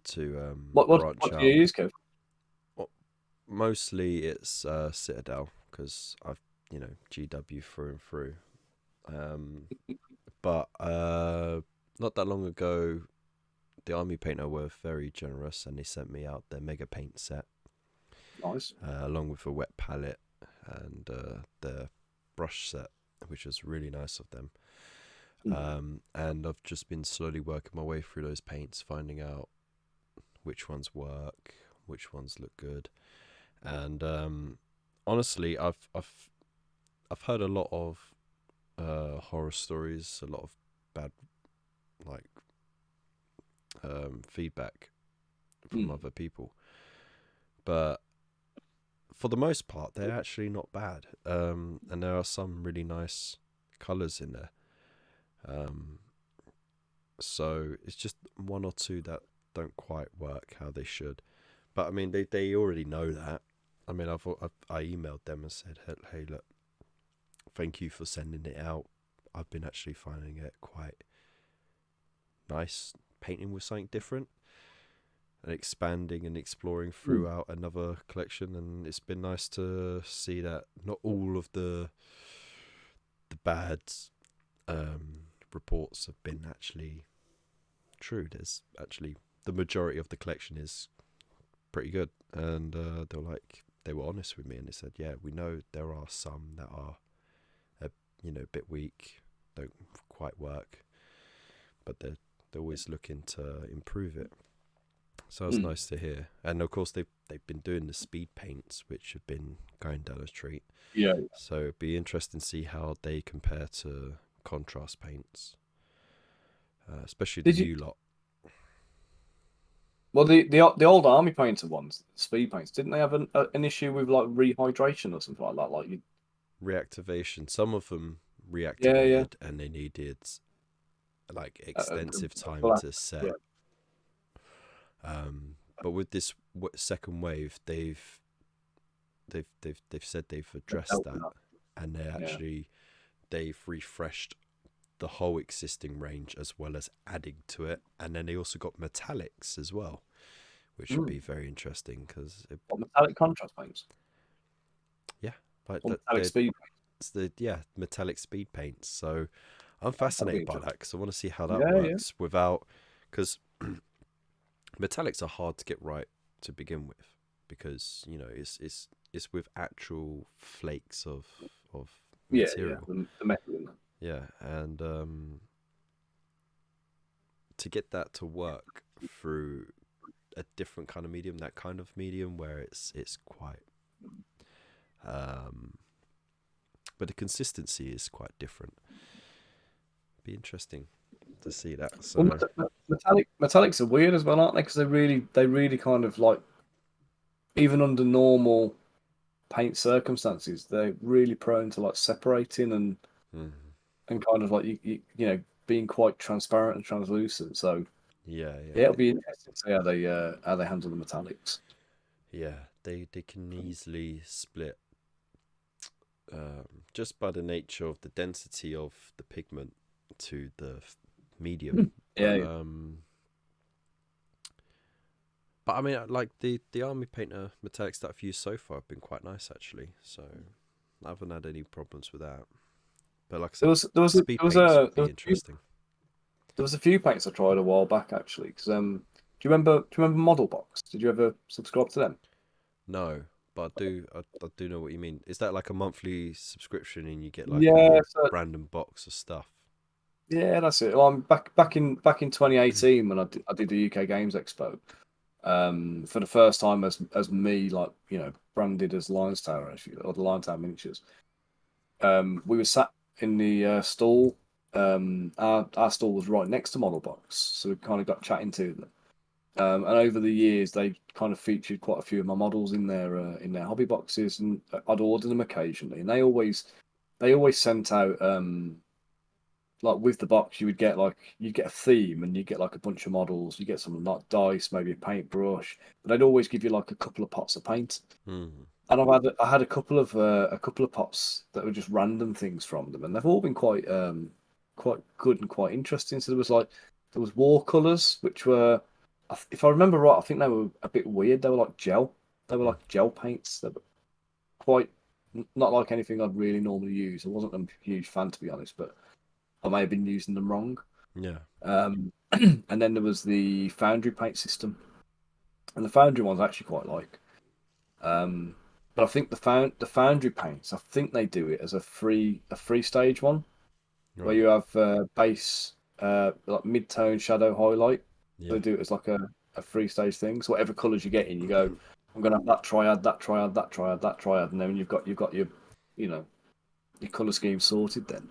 to What branch do you out. use, Kev? Well, mostly it's Citadel because I've, GW through and through. But not that long ago, the Army Painter were very generous and they sent me out their Mega Paint set, Nice. along with a wet palette and their brush set, which was really nice of them. And I've just been slowly working my way through those paints, finding out which ones work, which ones look good. And honestly, I've heard a lot of horror stories, a lot of bad like feedback from other people, but for the most part, they're actually not bad. And there are some really nice colors in there. So it's just one or two that don't quite work how they should. But I mean, they already know that. I mean, I emailed them and said, hey, look, thank you for sending it out. I've been actually finding it quite nice painting with something different and expanding and exploring throughout another collection. And it's been nice to see that not all of the bad reports have been actually true. There's actually the majority of the collection is pretty good, and they were honest with me and they said, yeah, we know there are some that are a bit weak, don't quite work, but they're always looking to improve it. So it's nice to hear. And of course they've been doing the speed paints, which have been going down a treat. Yeah. So it'd be interesting to see how they compare to contrast paints, especially the new lot. Well, the old Army Painter ones, speed paints, didn't they have an issue with like rehydration or something like that? Like you Reactivation. Some of them reactivated, and they needed like extensive time to set. But with this second wave, they've said they've addressed that, and they've refreshed the whole existing range as well as adding to it, and then they also got metallics as well, which would be very interesting because metallic contrast paints. Yeah, like metallic speed paints. Metallic speed paints. So I'm fascinated by that because I want to see how that works because metallics are hard to get right to begin with, because it's with actual flakes of material. The metal in them. Yeah, and to get that to work through a different kind of medium, that kind of medium where it's quite but the consistency is quite different. Be interesting to see that. So metallics are weird as well, aren't they? Because they really kind of like, even under normal paint circumstances, they're really prone to like separating and kind of like you being quite transparent and translucent. So yeah, it'll be interesting to see how they handle the metallics. Yeah, they can easily split just by the nature of the density of the pigment to the medium. But I mean, like the Army Painter metallics that I've used so far have been quite nice actually. So I haven't had any problems with that. But like I said, speed paints would be interesting. There was a few paints I tried a while back actually. Because do you remember Model Box? Did you ever subscribe to them? No, but I do know what you mean. Is that like a monthly subscription and you get like a random box of stuff? Yeah, that's it. Well, I'm back in 2018 when I did the UK Games Expo. For the first time as me, like, branded as Lion's Tower, or the Lion Tower miniatures. We were sat in the stall. Our stall was right next to Model Box, so we kind of got chatting to them. And over the years, they kind of featured quite a few of my models in their hobby boxes, and I'd order them occasionally. And they always sent out like with the box, you get a theme, and you get like a bunch of models. You get some like dice, maybe a paintbrush, but they'd always give you like a couple of pots of paint. And I had a couple of pots that were just random things from them, and they've all been quite good and quite interesting. So there was watercolors, which were, if I remember right, I think they were a bit weird. They were like gel. They were like gel paints. They were quite not like anything I'd really normally use. I wasn't a huge fan, to be honest, but I may have been using them wrong. Yeah. And then there was the Foundry paint system, and the Foundry ones I actually quite like. But I think the Foundry paints, I think they do it as a free stage one, where Right. you have base, like mid-tone shadow highlight. So Yeah. they do it as like a free stage thing. So whatever colours you get in, you go, I'm gonna have that triad, that triad, that triad, that triad, and then you've got your, you know, your colour scheme sorted then.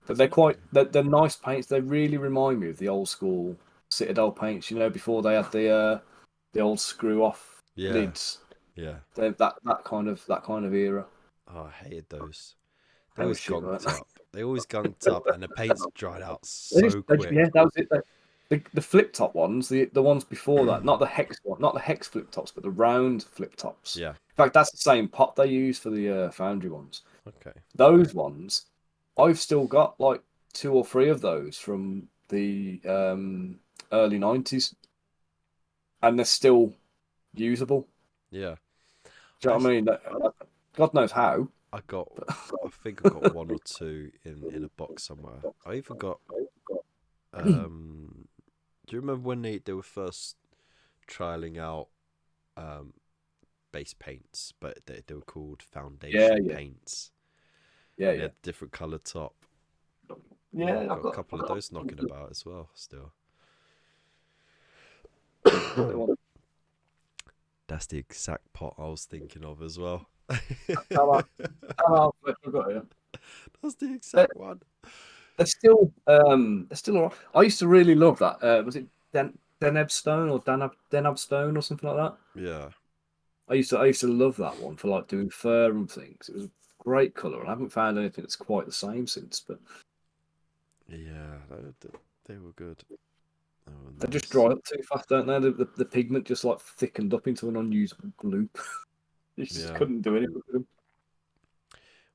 But they're nice paints. They really remind me of the old school Citadel paints. You know, before they had the old screw off Yeah. lids. Yeah. They're that kind of era. Oh, I hated those. They They were always shit, weren't gunked they? up. They always gunked up, and the paint's dried out so Yeah, quick. that was it. The flip top ones, the ones before that, not the hex one, not the hex flip tops, but the round flip tops. Yeah. In fact, that's the same pot they use for the Foundry ones. Okay. Those ones, I've still got like 2 or 3 of those from the early 90s, and they're still usable. Yeah. Do you know what I mean? God knows how. I got, I think I got one or two in a box somewhere. I even got. Do you remember when they were first trialing out um base paints, but they were called Yeah, foundation yeah, paints, yeah, and they yeah. had different color top. Yeah, Yeah, I've I've got a got, couple I've of got those knocking about as well. Still, the one. that's the exact pot I was thinking of as well. I've got it. That's the They're, exact one. they're still all right. I used to really love that. Was it Deneb Stone or Denab Stone or something like that? Yeah, I used to love that one for like doing fur and things. It was a great color, and I haven't found anything that's quite the same since. But yeah, they were good. They they were just nice. dry up too fast, don't they? The pigment just like thickened up into an unusable glue. You just Yeah. couldn't do anything with them.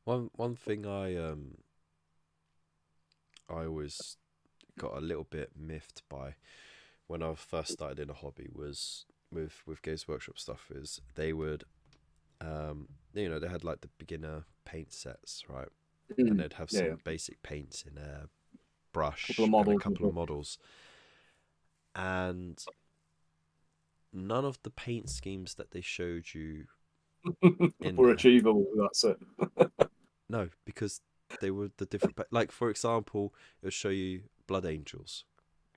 One thing I always got a little bit miffed by when I first started in a hobby was with Games Workshop stuff is they would they had like the beginner paint sets, right? And they'd have Yeah, yeah. some basic paints in a Couple of brush and a models as couple of well. models, and none of the paint schemes that they showed you in Were there. achievable. That's it. No, because they were the different like for example, it'll show you blood angels.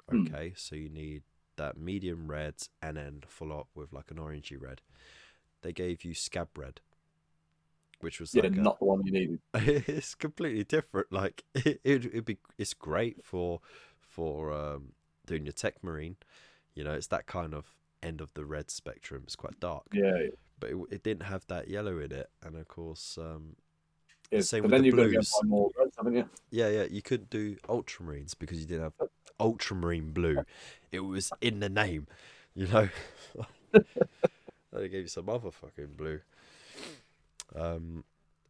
Hmm. Okay, so you need that medium red and then follow up with like an orangey red. They gave you scab red, which was Yeah, like a not the one you needed. it's completely different. Like it'd be it's great for doing your tech marine. You know, it's that kind of end of the red spectrum. It's quite dark, Yeah, yeah. but it didn't have that yellow in it. And of course, the Yeah. same But with then the you've got to go and buy blues. more reds, haven't you? Yeah, yeah, you couldn't do ultramarines because you didn't have ultramarine blue. It was in the name, you know. They gave you some other fucking blue. Um,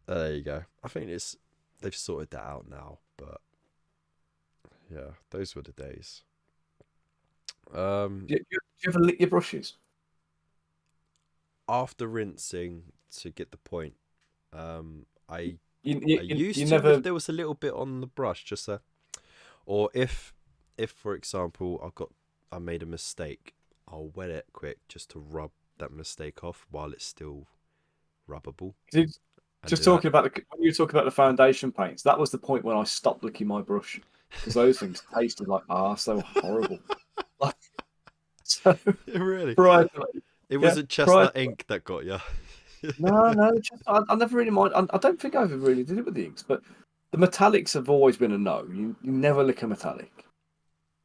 there you go. I think they've sorted that out now, but yeah, those were the days. Um, Do you ever lick your brushes? After rinsing to get the point, I You, you, I you you used to never. if there was a little bit on the brush, just or if for example I made a mistake, I'll wet it quick just to rub that mistake off while it's still rubbable, Did, and just do that. talking about when you were talking about the foundation paints, that was the point when I stopped licking my brush because those things tasted like arse. They were horrible. Like, so Really, prior to it, it yeah, wasn't prior. chestnut ink that got you. No, no, I never really mind. I don't think I ever really did it with the inks, but the metallics have always been a no. You never lick a metallic.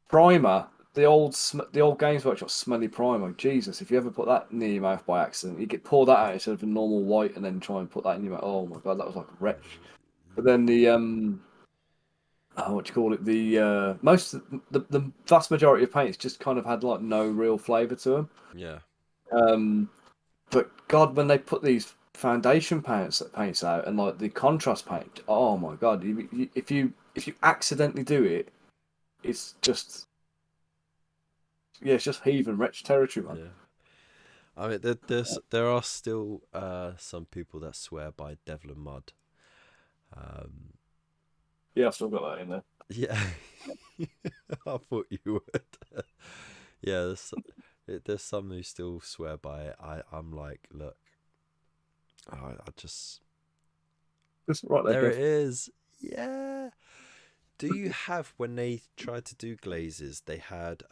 Primer, the old Games Workshop smelly primer. Jesus, if you ever put that near your mouth by accident, you get pour that out instead of a normal white, and then try and put that in your mouth. Oh my god, that was like a wretch. But then the what do you call it? The the vast majority of paints just kind of had like no real flavour to them. Yeah, Um, but God, when they put these foundation paints out and like the contrast paint, oh my God! If you accidentally do it, it's just yeah, it's just heathen wretch territory, man. yeah. I mean, there are still some people that swear by Devil and Mud. Um, Yeah, I've still got that in there. yeah, I thought you would. Yeah, there's some who still swear by it. I'm like, look, I just Just right there, there Kev. it is. Yeah. Do you have when they tried to do glazes? They had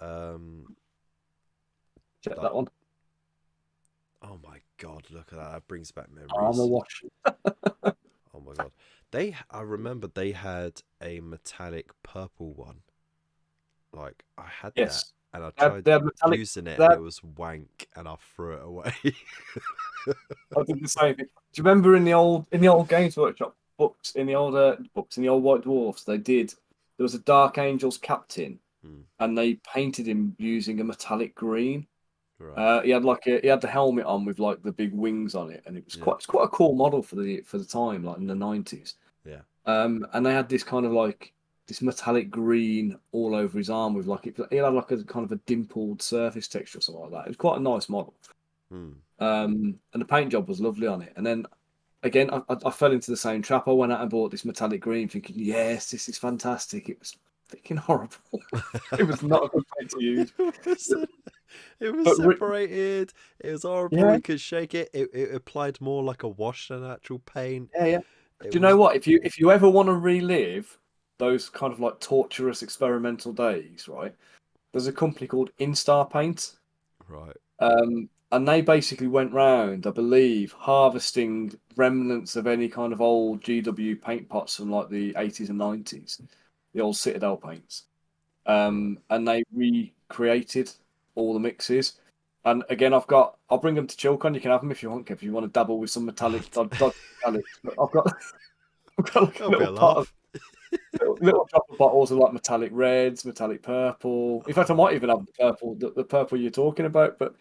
Check like that one. oh my god, look at that! That brings back Armor memories. wash. Oh my god, I remember they had a metallic purple one. Like I had that Yes. and I tried They had metallic. using it and That it was wank and I threw it away. I did the same thing. Do you remember in the old Games Workshop books, in the older books, in the old White Dwarfs, they did. There was a Dark Angels captain, Hmm, and they painted him using a metallic green. right. He had the helmet on with like the big wings on it, and Yeah. it's quite a cool model for the time, like in the 90s. Yeah. And they had this kind of like this metallic green all over his arm with like it had like a kind of a dimpled surface texture or something like that. It was quite a nice model. Hmm. And the paint job was lovely on it. And then again, I fell into the same trap. I went out and bought this metallic green, thinking, yes, this is fantastic. It was freaking horrible. It was not a good paint to use. it was it was But separated. It was horrible. yeah, You could shake it. It applied more like a wash than actual paint. yeah. It Do you know was what? If you ever want to relive those kind of like torturous experimental days, right? There's a company called Instar Paint. right. And they basically went round, I believe, harvesting remnants of any kind of old GW paint pots from like the 80s and 90s, the old Citadel paints. Right. And they recreated all the mixes. And again, I'll bring them to Chillcon. You can have them if you want, if you want to dabble with some metallic, dodgy metallics. But I've got like a That'll be little a pot of laugh. little dropper bottles of like metallic reds, metallic purple. In fact, I might Oh, even have the purple, the purple you're talking about. But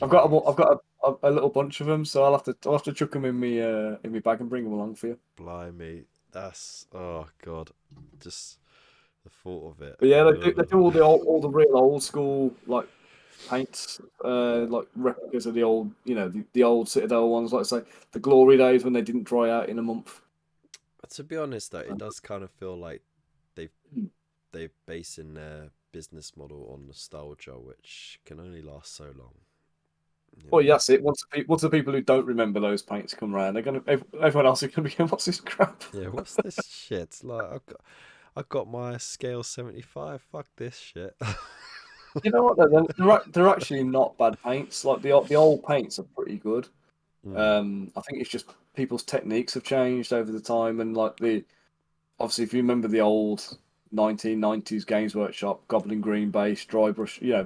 I've jeez. got a little bunch of them, so I'll have to chuck them in my bag and bring them along for you. Blimey. That's oh god. Just the thought of it. But yeah, they do all the real old school like paints, Yeah. like replicas of the old, the old Citadel ones. Like I say, the glory days when they didn't dry out in a month. To be honest though, it does kind of feel like they've they're basing their business model on nostalgia, which can only last so long. You Well, know. yeah, that's it. Once the people who don't remember those paints come around, everyone else is gonna be going, "What's this crap?" Yeah, what's this shit? Like I got my scale 75. Fuck this shit. You know what? They're actually not bad paints. Like the old paints are pretty good. Mm, I think it's just people's techniques have changed over the time, and like the obviously, if you remember the old 1990s Games Workshop Goblin Green base, dry brush, yeah,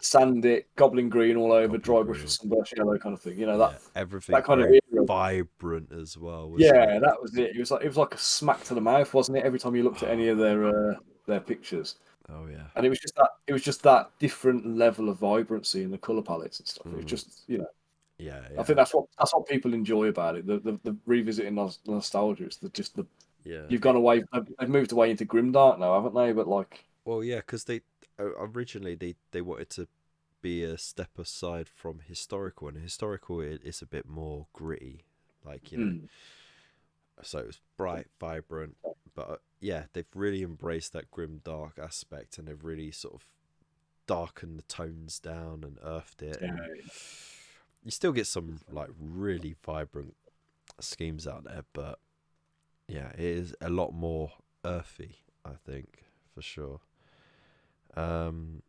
sand it, Goblin Green all over, Goblin dry brush with Green. some brush yellow kind of thing. Yeah, That everything kind of very era. vibrant as well, wasn't Yeah, it? that was it. It was like a smack to the mouth, wasn't it? Every time you looked at any of their pictures, Oh yeah. and it was just that different level of vibrancy in the color palettes and stuff. It was Mm, just yeah, I think yeah, that's what people enjoy about it. The revisiting nostalgia. It's just the yeah. you've gone away. They've moved away into grimdark now, haven't they? But like, Well, yeah, because they originally they wanted to be a step aside from historical, and historical is a bit more gritty, like hmm, so it was bright, vibrant, but yeah, they've really embraced that grim dark aspect, and they've really sort of darkened the tones down and earthed it, yeah, and you still get some like really vibrant schemes out there, but yeah, it is a lot more earthy, I think, for sure. Um,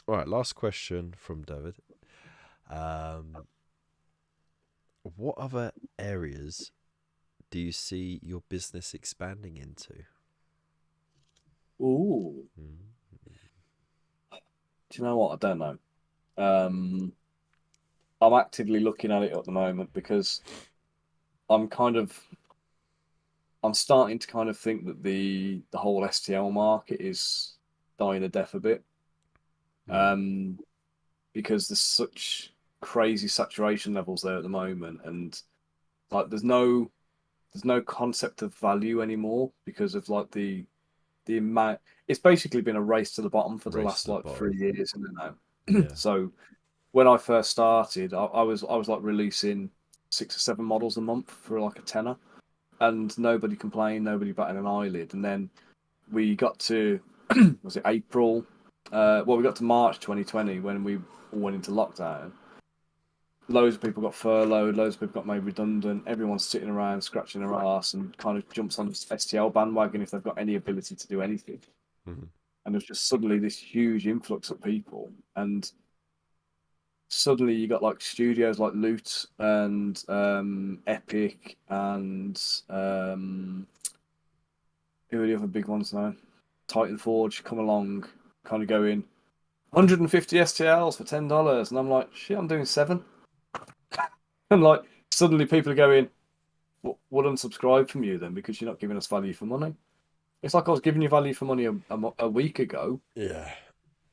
all right, last question from David. Um, what other areas do you see your business expanding into? ooh, Mm. do you know what? I don't know. Um, I'm actively looking at it at the moment because I'm kind of I'm starting to kind of think that the whole STL market is dying a death a bit. Mm. Um, because there's such crazy saturation levels there at the moment, and like there's no concept of value anymore because of like the amount. It's basically been a race to the bottom for the Race last to the like bottom. 3 years, and now. Yeah. So when I first started, I was like releasing 6 or 7 models a month for like a tenner, and nobody complained, nobody batted an eyelid. And then we got to was it April? Well, we got to March 2020 when we all went into lockdown. Loads of people got furloughed, loads of people got made redundant. Everyone's sitting around scratching their ass and kind of jumps on the STL bandwagon if they've got any ability to do anything. Mhm. And there's just suddenly this huge influx of people, and suddenly you got like studios like Loot and Epic and who are the other big ones now? Titan Forge come along, kind of going 150 STLs for $10, and I'm like, shit, I'm doing 7. And like suddenly people are going, we'll unsubscribe from you then because you're not giving us value for money. It's like I was giving you value for money a week ago. Yeah.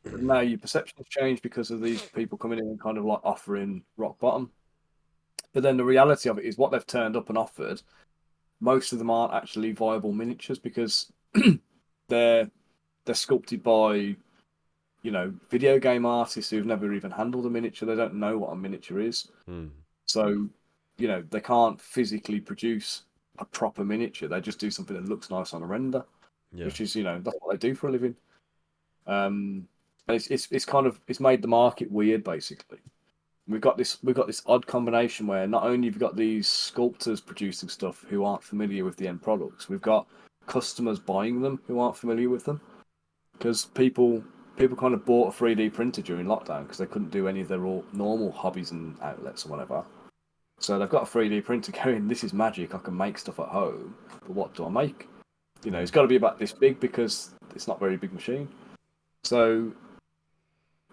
But now your perception's changed because of these people coming in and kind of like offering rock bottom. But then the reality of it is what they've turned up and offered, most of them aren't actually viable miniatures because they're sculpted by, video game artists who've never even handled a miniature. They don't know what a miniature is. Mm. So, they can't physically produce a proper miniature. They just do something that looks nice on a render, Yeah. which is, that's what they do for a living. And it's kind of it's made the market weird basically. We've got this odd combination where not only have you got these sculptors producing stuff who aren't familiar with the end products, we've got customers buying them who aren't familiar with them because people kind of bought a 3D printer during lockdown because they couldn't do any of their normal hobbies and outlets or whatever. So they've got a 3D printer going, this is magic, I can make stuff at home, but what do I make? It's got to be about this big because it's not a very big machine. So,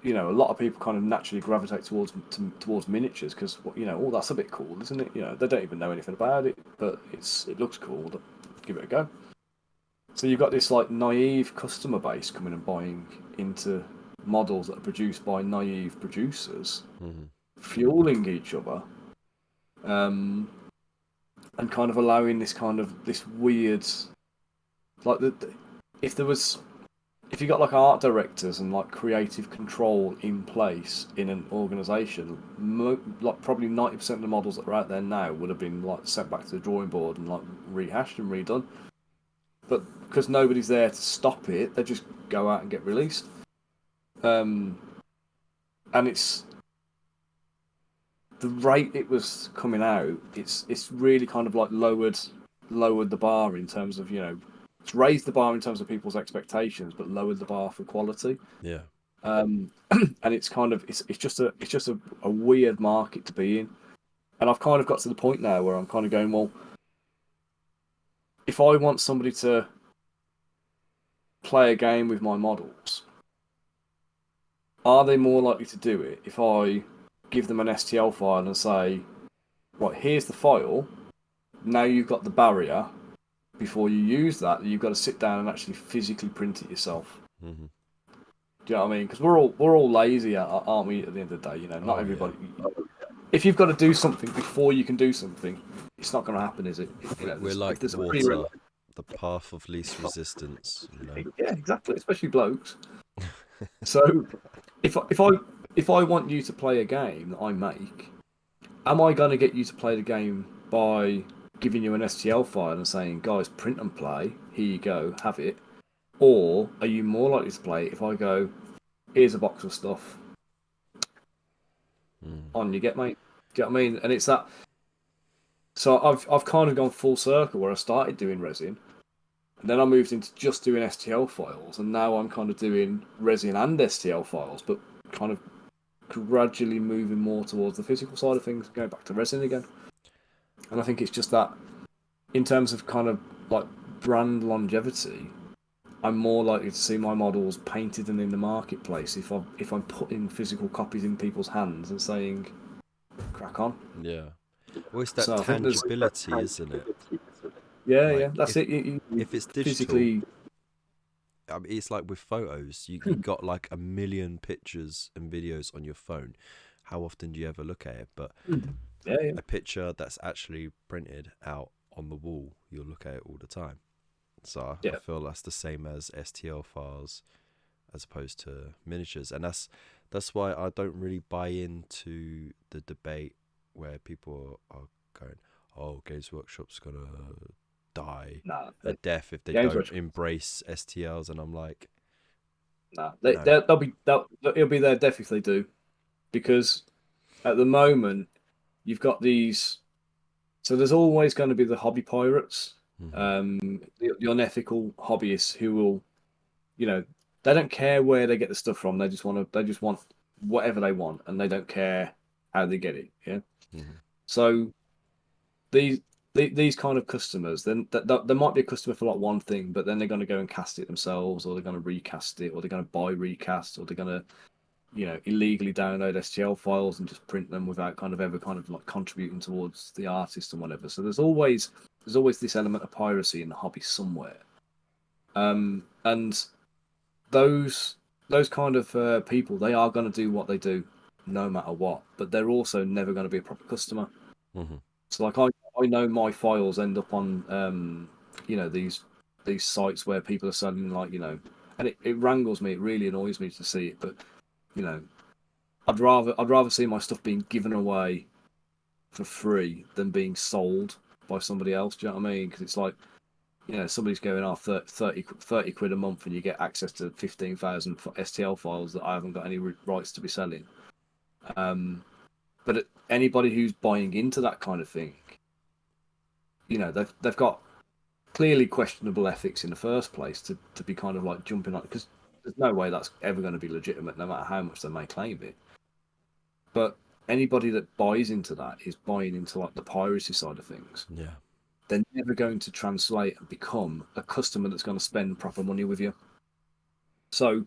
a lot of people kind of naturally gravitate towards miniatures because, oh, that's a bit cool, isn't it? They don't even know anything about it, but it looks cool. Give it a go. So you've got this like naive customer base coming and buying into models that are produced by naive producers, fueling each other, and kind of allowing this weird, like if you got like art directors and like creative control in place in an organization, like probably 90% of the models that are out there now would have been like sent back to the drawing board and like rehashed and redone. But because nobody's there to stop it, they just go out and get released. And it's the rate it was coming out. It's really kind of like lowered the bar in terms of it's raised the bar in terms of people's expectations, but lowered the bar for quality. Yeah. And it's kind of it's just a weird market to be in. And I've kind of got to the point now where I'm kind of going, well, if I want somebody to play a game with my models, are they more likely to do it if I give them an STL file and say, right, here's the file, now you've got the barrier, before you use that, you've got to sit down and actually physically print it yourself. Mm-hmm. Do you know what I mean? Because we're all lazy, aren't we? At the end of the day, not everybody. Yeah. If you've got to do something before you can do something, it's not going to happen, is it? We're like water, the path of least resistance. Yeah, exactly. Especially blokes. So, if I want you to play a game that I make, am I going to get you to play the game by giving you an STL file and saying, guys, print and play, here you go, have it? Or are you more likely to play if I go, here's a box of stuff, on you get, mate? Do you know what I mean? And it's that. So I've kind of gone full circle where I started doing resin, and then I moved into just doing STL files, and now I'm kind of doing resin and STL files, but kind of gradually moving more towards the physical side of things, going back to resin again. And I think it's just that, in terms of kind of like brand longevity, I'm more likely to see my models painted and in the marketplace if I'm putting physical copies in people's hands and saying, crack on. Yeah. Well, it's that tangibility, isn't it? Yeah, like, yeah, that's it. If it's digital, physically, I mean, it's like with photos. You got like a million pictures and videos on your phone. How often do you ever look at it? But yeah. a picture that's actually printed out on the wall, you'll look at it all the time. So I feel that's the same as STL files as opposed to miniatures. And That's why I don't really buy into the debate where people are going, "Oh, Games Workshop's gonna die No, a death if they Games don't Workshop. embrace STLs," and I'm like, No, no. it'll be their death if they do, because at the moment you've got these. So there's always going to be the hobby pirates, Hmm. the unethical hobbyists who will, you know, they don't care where they get the stuff from. They just want whatever they want, and they don't care how they get it. Yeah. Hmm. So these these kind of customers, then there might be a customer for like one thing, but then they're going to go and cast it themselves, or they're going to recast it, or they're going to buy recast, or they're going to illegally download STL files and just print them without kind of ever kind of like contributing towards the artist and whatever. So there's always this element of piracy in the hobby somewhere. And those kind of people, they are going to do what they do no matter what, but they're also never going to be a proper customer. Hmm. So like I know my files end up on these sites where people are selling like and it wrangles me, it really annoys me to see it, but you know I'd rather see my stuff being given away for free than being sold by somebody else. Do you know what I mean? Because it's like, somebody's going off 30 quid a month and you get access to 15,000 STL files that I haven't got any rights to be selling. But anybody who's buying into that kind of thing, they've got clearly questionable ethics in the first place to be kind of like jumping on, because there's no way that's ever going to be legitimate, no matter how much they may claim it. But anybody that buys into that is buying into like the piracy side of things. Yeah. They're never going to translate and become a customer that's going to spend proper money with you. So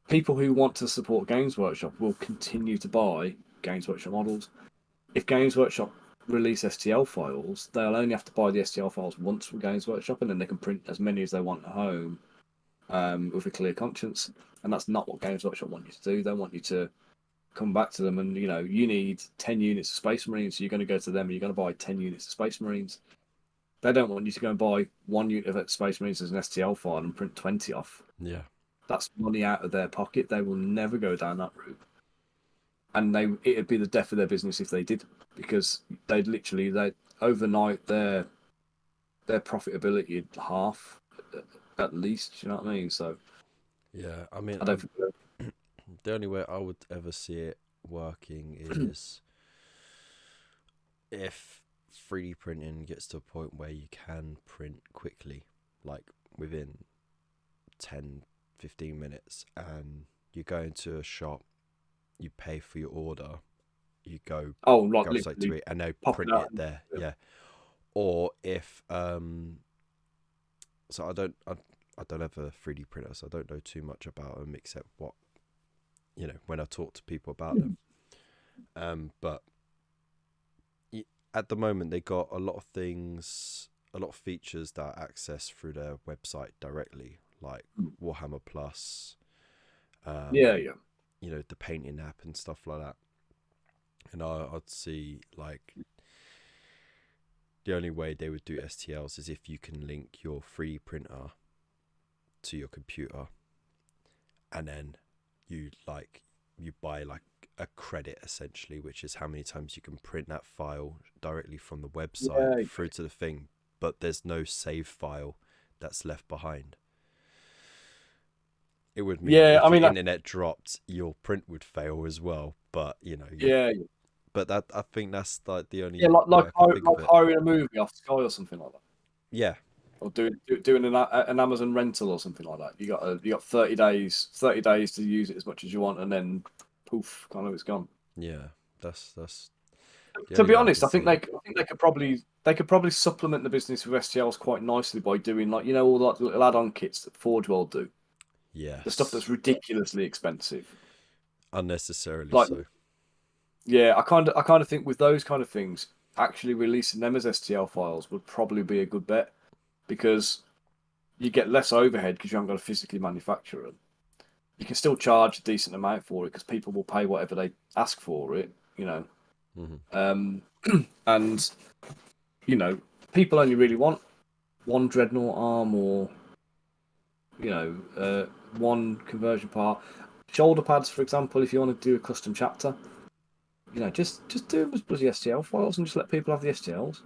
people who want to support Games Workshop will continue to buy Games Workshop models. If Games Workshop release STL files, they'll only have to buy the STL files once from Games Workshop, and then they can print as many as they want at home with a clear conscience. And that's not what Games Workshop want you to do. They want you to come back to them and you need 10 units of Space Marines, so you're going to go to them and you're going to buy 10 units of Space Marines. They don't want you to go and buy one unit of Space Marines as an STL file and print 20 off. Yeah. That's money out of their pocket. They will never go down that route, and it'd be the death of their business if they did, because they overnight their profitability half at least. You know what I mean? So Yeah. I mean, I don't think the only way I would ever see it working is if 3D printing gets to a point where you can print quickly, like within 10, 15 minutes, and you go into a shop, you pay for your order, you like go straight to literally it, and they pop it print out. it there. Yeah. Or if so I don't have a 3D printer, so I don't know too much about them except what when I talk to people about them. But at the moment they got a lot of things, a lot of features that are accessed through their website directly, like Warhammer Plus, Yeah, um, yeah. the painting app and stuff like that. And I'd see like the only way they would do STLs is if you can link your 3D printer to your computer, and then you buy like a credit essentially, which is how many times you can print that file directly from the website Yeah, through to the thing, but there's no save file that's left behind. It would mean yeah. if I your mean, internet dropped, your print would fail as well. But yeah, but that, I think that's like the yeah. only way I can think of Like it. hiring a movie off Sky or something like that, Yeah, or doing an Amazon rental or something like that. You got 30 days to use it as much as you want, and then poof, kind of it's gone. yeah, that's the To only be way I can honest, see it. I think they could probably supplement the business with STLs quite nicely by doing like all like the little add-on kits that Forge World do, the stuff Yes, that's ridiculously expensive. unnecessarily Like, so. yeah, I kind of think with those kind of things, actually releasing them as STL files would probably be a good bet, because you get less overhead because you haven't got to physically manufacture them. You can still charge a decent amount for it because people will pay whatever they ask for it. Hmm. Um, and you know, people only really want one dreadnought arm or one conversion part. shoulder pads, for example, if you want to do a custom chapter, just do them as bloody STL files and just let people have the STLs.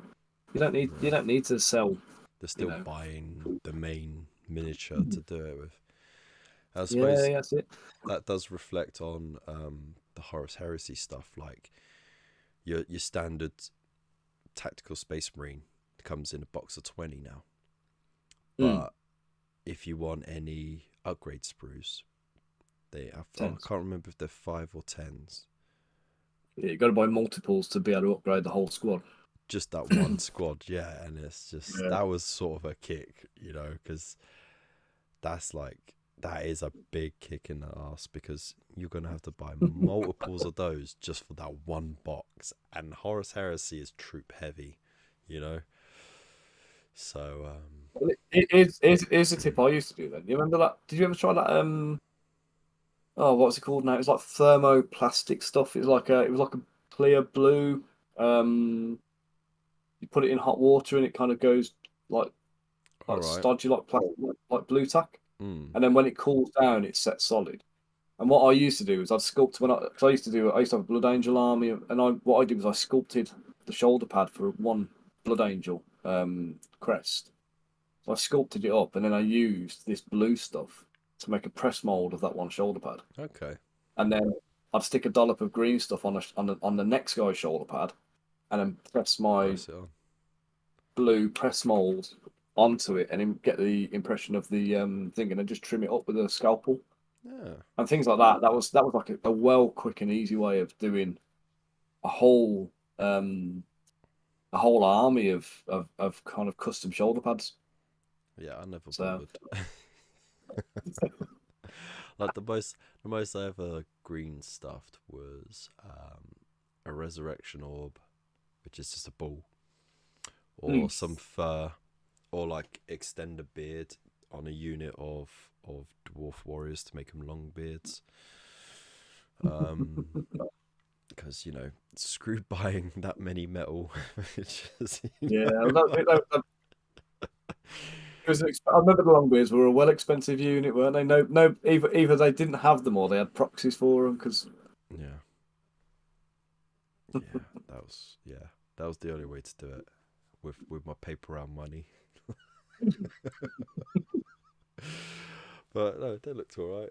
You don't need to sell. They're still buying the main miniature to do it with. I Yeah, suppose that's it. that does reflect on the Horus Heresy stuff, like your standard tactical space marine comes in a box of 20 now. But if you want any upgrade sprues, I can't remember if they're 5 or 10s. Yeah, you got to buy multiples to be able to upgrade the whole squad. Just that one squad, yeah, and it's just that was sort of a kick, because that is a big kick in the ass, because you're gonna have to buy multiples of those just for that one box, and Horus Heresy is troop heavy, so Here's a tip I used to do then. You remember that? Did you ever try that? What's it called now? It was like thermoplastic stuff. It was like a clear blue. You put it in hot water and it kind of goes like stodgy, like plastic, like blue tack. And then when it cools down, it's set solid. And what I used to do is I'd sculpt because I used to have a Blood Angel army, and what I did was I sculpted the shoulder pad for one Blood Angel crest. So I sculpted it up, and then I used this blue stuff to make a press mold of that one shoulder pad. okay. And then I'd stick a dollop of green stuff on the next guy's shoulder pad, and then press my blue press mold onto it, and then get the impression of the thing, and then just trim it up with a scalpel. Yeah. And things like that. That was like a well, quick and easy way of doing a whole army of kind of custom shoulder pads. Yeah, I never bothered. Like the most I ever green stuffed was a resurrection orb, which is just a ball, or some fur, or like extend a beard on a unit of dwarf warriors to make them long beards. Because screw buying that many metal. I remember the Longbeards were a well expensive unit, weren't they? No, either they didn't have them or they had proxies for them. Because that was the only way to do it with my paper round money. But no, they looked all right.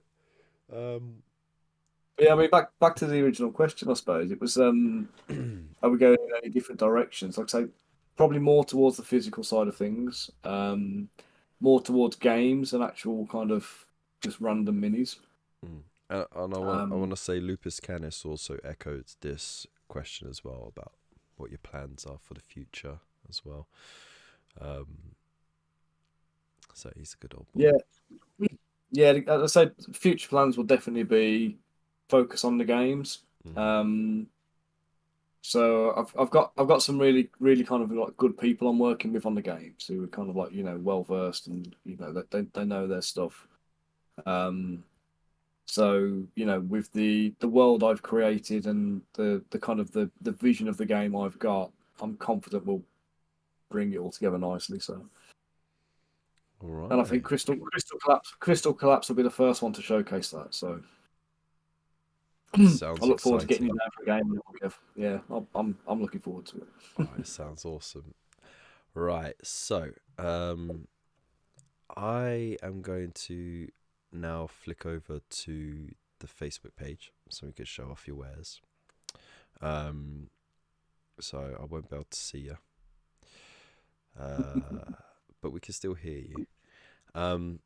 Yeah, I mean, back to the original question, I suppose it was: are we going in any different directions? Like I say, probably more towards the physical side of things, more towards games and actual kind of just random minis. And I want to say Lupus Canis also echoed this question as well about what your plans are for the future as well. So he's a good old boy. Yeah. As I said, future plans will definitely be focus on the games. So I've got some really kind of like good people I'm working with on the games who are kind of like well versed, and they know their stuff. So with the world I've created and the kind of the vision of the game I've got, I'm confident we'll bring it all together nicely. So. All right. And I think Crystal Collapse will be the first one to showcase that. So sounds I look forward exciting. to getting you down for a game. Yeah, I'm looking forward to it. Oh, it sounds awesome. Right, so I am going to now flick over to the Facebook page so we can show off your wares. So I won't be able to see you, but we can still hear you. And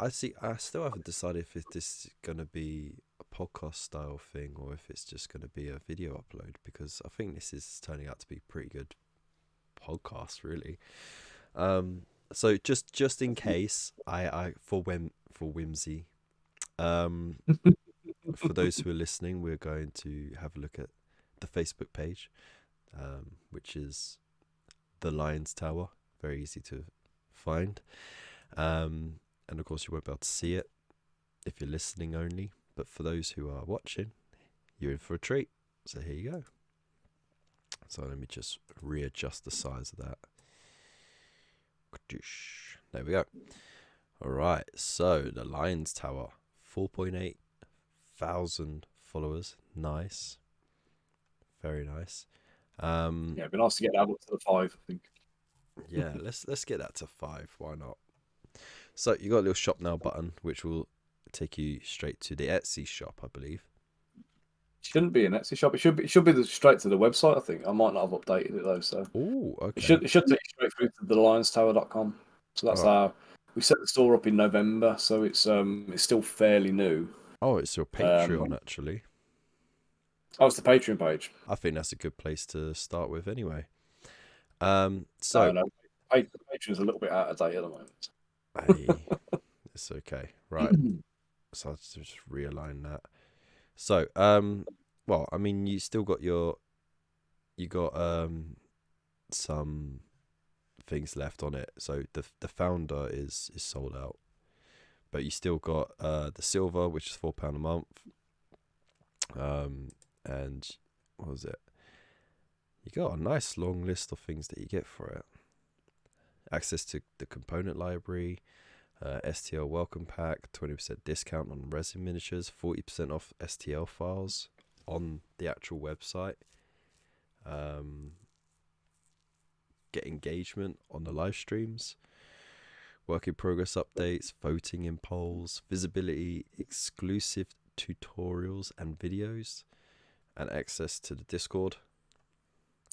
I still haven't decided if this is going to be a podcast style thing or if it's just going to be a video upload, because I think this is turning out to be pretty good podcast, really. So just in case, for whimsy, for those who are listening, we're going to have a look at the Facebook page, which is the Lion's Tower. Very easy to find. And of course you won't be able to see it if you're listening only, but for those who are watching, you're in for a treat. So here you go. So let me just readjust the size of that. There we go. Alright, so the Lion's Tower 4.8 thousand followers. Nice, very nice. It'd be nice to get that up to the 5, I think. Yeah, let's get that to 5. Why not? So you got a little shop now button, which will take you straight to the Etsy shop, I believe. Shouldn't be an Etsy shop. It should be straight to the website, I think. I might not have updated it though, so Oh, it okay. should take you straight through to the lionstower.com. So that's All right. we set the store up in November, so it's still fairly new. Oh, it's your Patreon actually. Oh, it's the Patreon page. I think that's a good place to start with anyway. No, So no, Patreon's a little bit out of date at the moment. hey, it's okay. Right. So I'll just realign that. So, well, I mean, you still got some things left on it. So the founder is sold out, but you still got the silver, which is £4 a month. And what was it? You got a nice long list of things that you get for it. Access to the component library, STL welcome pack, 20% discount on resin miniatures, 40% off STL files on the actual website. Get engagement on the live streams, work in progress updates, voting in polls, visibility, exclusive tutorials and videos, and access to the Discord.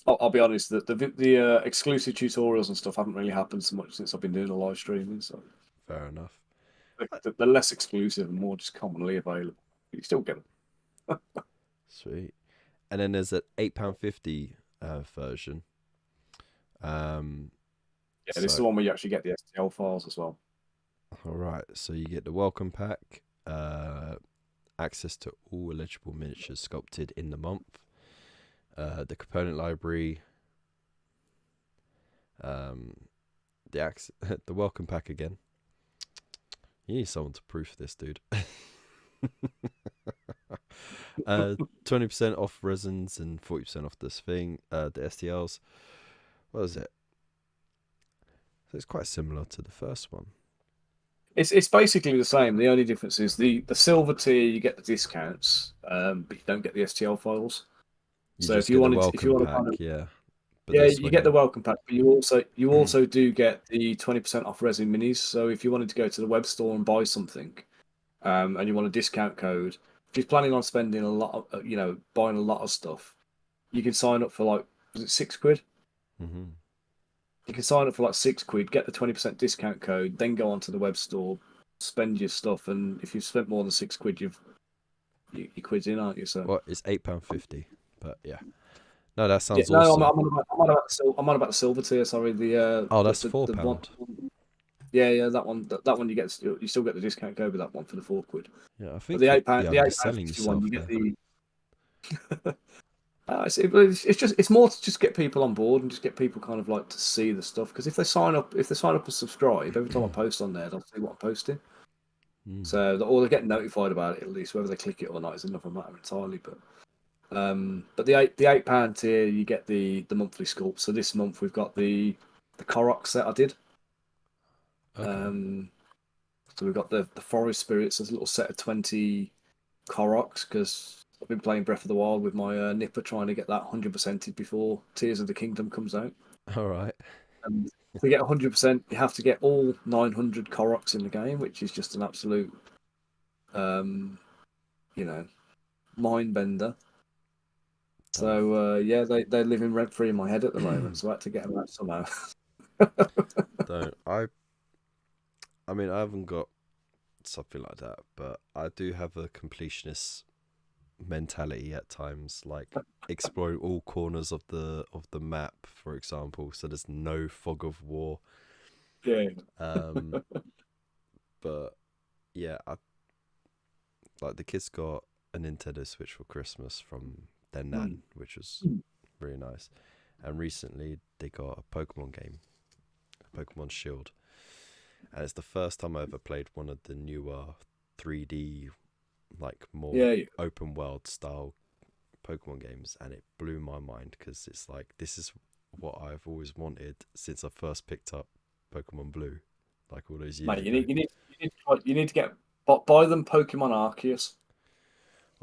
I'll be honest, the exclusive tutorials and stuff haven't really happened so much since I've been doing the live streaming. So Fair enough. they're less exclusive and more just commonly available. But you still get them. Sweet. And then there's an £8.50 version. This is the one where you actually get the STL files as well. All right, so you get the welcome pack, access to all eligible miniatures sculpted in the month, the component library, the welcome pack again. You need someone to proof this, dude. 20% off resins and 40% off this thing, the STLs. What is it? So it's quite similar to the first one. It's basically the same. The only difference is the silver tier you get the discounts, but you don't get the STL files. So if you want to pack, yeah. But you get the welcome pack, but you also do get the 20% off resin minis. So if you wanted to go to the web store and buy something, and you want a discount code, if you're planning on spending a lot of, buying a lot of stuff, you can sign up for like, was it £6? Mm-hmm. You can sign up for like £6, get the 20% discount code, then go onto the web store, spend your stuff, and if you've spent more than £6, you're quid's in, aren't you? So well, it's £8.50, but yeah. No, that sounds no, awesome. I'm on about the silver tier. Sorry, that's £4. The one, yeah, that one you get, you still get the discount code with that one for the £4. Yeah, I think the £8, the underselling £8.50 yourself one, you there. get the. It's more to just get people on board and just get people kind of like to see the stuff, because if they sign up and subscribe, every time I post on there, they'll see what I'm posting. So or they get notified about it at least. Whether they click it or not is another matter entirely. But the £8 tier, you get the monthly sculpt. So this month we've got the Korok set I did. Okay. So we've got the forest spirits. There's a little set of 20 Koroks, because I've been playing Breath of the Wild with my Nipper, trying to get that 100%ed before Tears of the Kingdom comes out. All right. And to get 100%, you have to get all 900 Koroks in the game, which is just an absolute, mind bender. So they're living rent free in my head at the moment. So I had to get them out somehow. Don't I mean, I haven't got something like that, but I do have a completionist mentality at times, like exploring all corners of the map, for example, so there's no fog of war. Yeah. But yeah, like the kids got a Nintendo Switch for Christmas from their nan, which was really nice. And recently they got a Pokemon game, Pokemon Shield. And it's the first time I ever played one of the newer 3D, like more open world style Pokemon games, and it blew my mind, because it's like, this is what I've always wanted since I first picked up Pokemon Blue, like all those years Mate, ago. you need to get buy them Pokemon Arceus.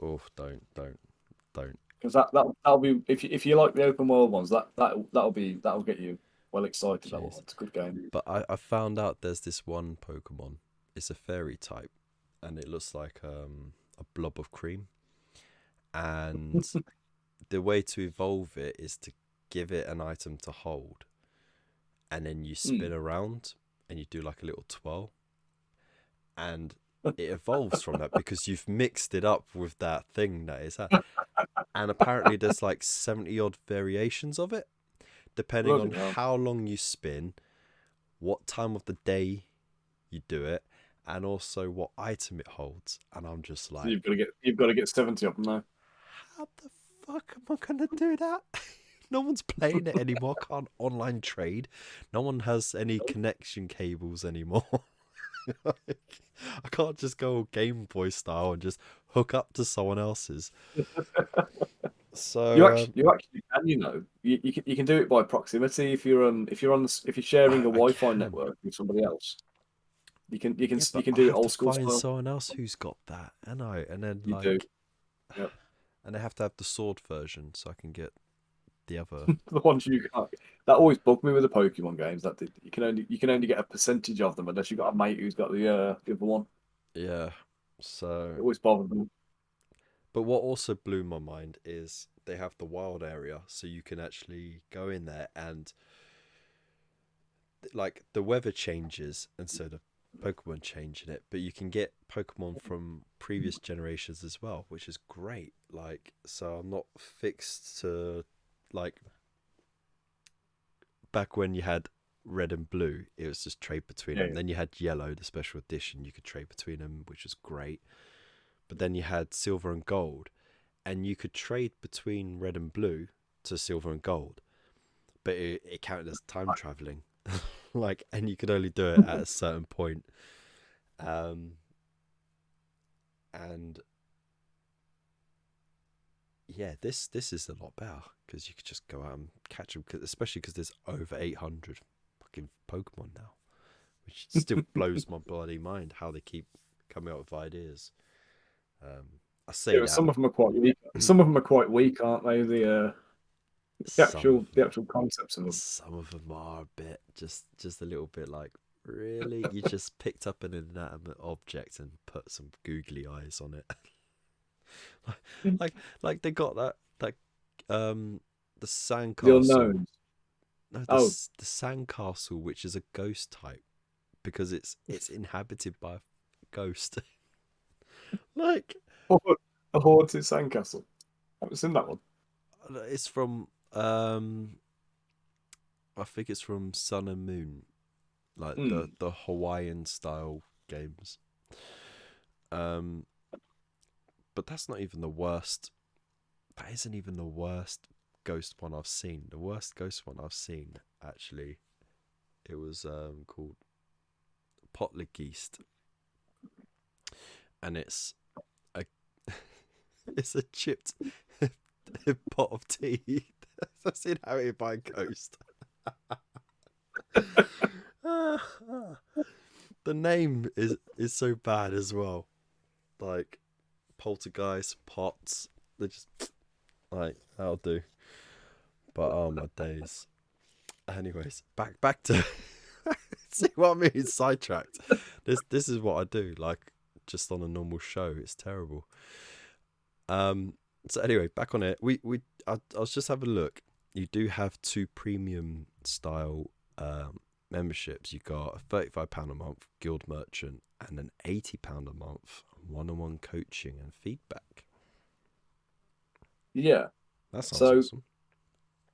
Oh, don't. Because that'll be if you like the open world ones, that'll get you well excited. That one. Jeez. It's a good game. But I found out there's this one Pokemon. It's a fairy type, and it looks like a blob of cream. And the way to evolve it is to give it an item to hold, and then you spin around and you do like a little twirl, and it evolves from that because you've mixed it up with that thing that is that. And apparently there's like 70 odd variations of it, depending Bloody on hell. how long you spin, what time of the day you do it, and also what item it holds. And I'm just So like, you've got to get 70 of them now. how the fuck am I gonna do that? No one's playing it anymore. Can't online trade. No one has any connection cables anymore. Like, I can't just go Game Boy style and just hook up to someone else's. So You actually can, you can do it by proximity if you're sharing a I Wi-Fi can. network with somebody else. You can Yeah, but I do it have to old school find style. someone else who's got that, and then You do. Yep. and they have to have the sword version so I can get the other. The ones you can't. That always bugged me with the Pokemon games. You can only get a percentage of them unless you've got a mate who's got the other one. Yeah. It So, always bothered me. but what also blew my mind is they have the wild area, so you can actually go in there and like the weather changes, and so the Pokemon change in it, but you can get Pokemon from previous generations as well, which is great. Like, so I'm not fixed to like back when you had red and blue, it was just trade between Yeah, them. Then you had yellow, the special edition, you could trade between them, which was great. But then you had silver and gold, and you could trade between red and blue to silver and gold, but it counted as time traveling. Like, and you could only do it at a certain point. Um, and yeah, this is a lot better because you could just go out and catch them, especially because there's over 800 fucking Pokemon now, which still blows my bloody mind how they keep coming up with ideas. I say yeah. that Some of them are quite weak. Some of them are quite weak, aren't they? some of The them, actual concepts of them. some of them are a bit just a little bit like, really, you just picked up an inanimate object and put some googly eyes on it. like like they got the The sandcastle. unknowns. No, Oh, the sandcastle, which is a ghost type because it's inhabited by a ghost. Like, a haunted sandcastle. I haven't seen that one. it's from I think it's from Sun and Moon, like Hmm. the Hawaiian style games. Um, but that's not even the worst. That isn't even the worst ghost one I've seen. The worst ghost one I've seen, actually, it was called Pottergeist, and it's a it's a chipped pot of tea that's inhabited by a ghost. The name is so bad as well. Like poltergeist, pots, they just like, that'll do. But oh my days. Anyways, back to see what I mean. Sidetracked. This is what I do. Like, just on a normal show, it's terrible. So anyway, back on it. I was just having a look. You do have two premium style memberships. You got a £35 a month guild merchant and an £80 a month one-on-one coaching and feedback. Yeah. That sounds So, awesome.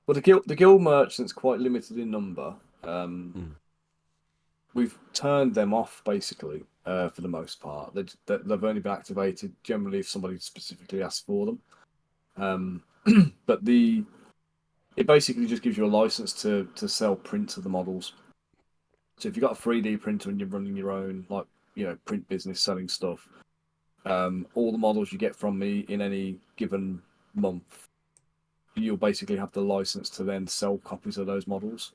well, the guild merchant's quite limited in number. We've turned them off basically for the most part. They've only been activated generally if somebody specifically asks for them. But it basically just gives you a license to sell prints of the models. So if you've got a 3D printer and you're running your own print business selling stuff, all the models you get from me in any given month, you'll basically have the license to then sell copies of those models,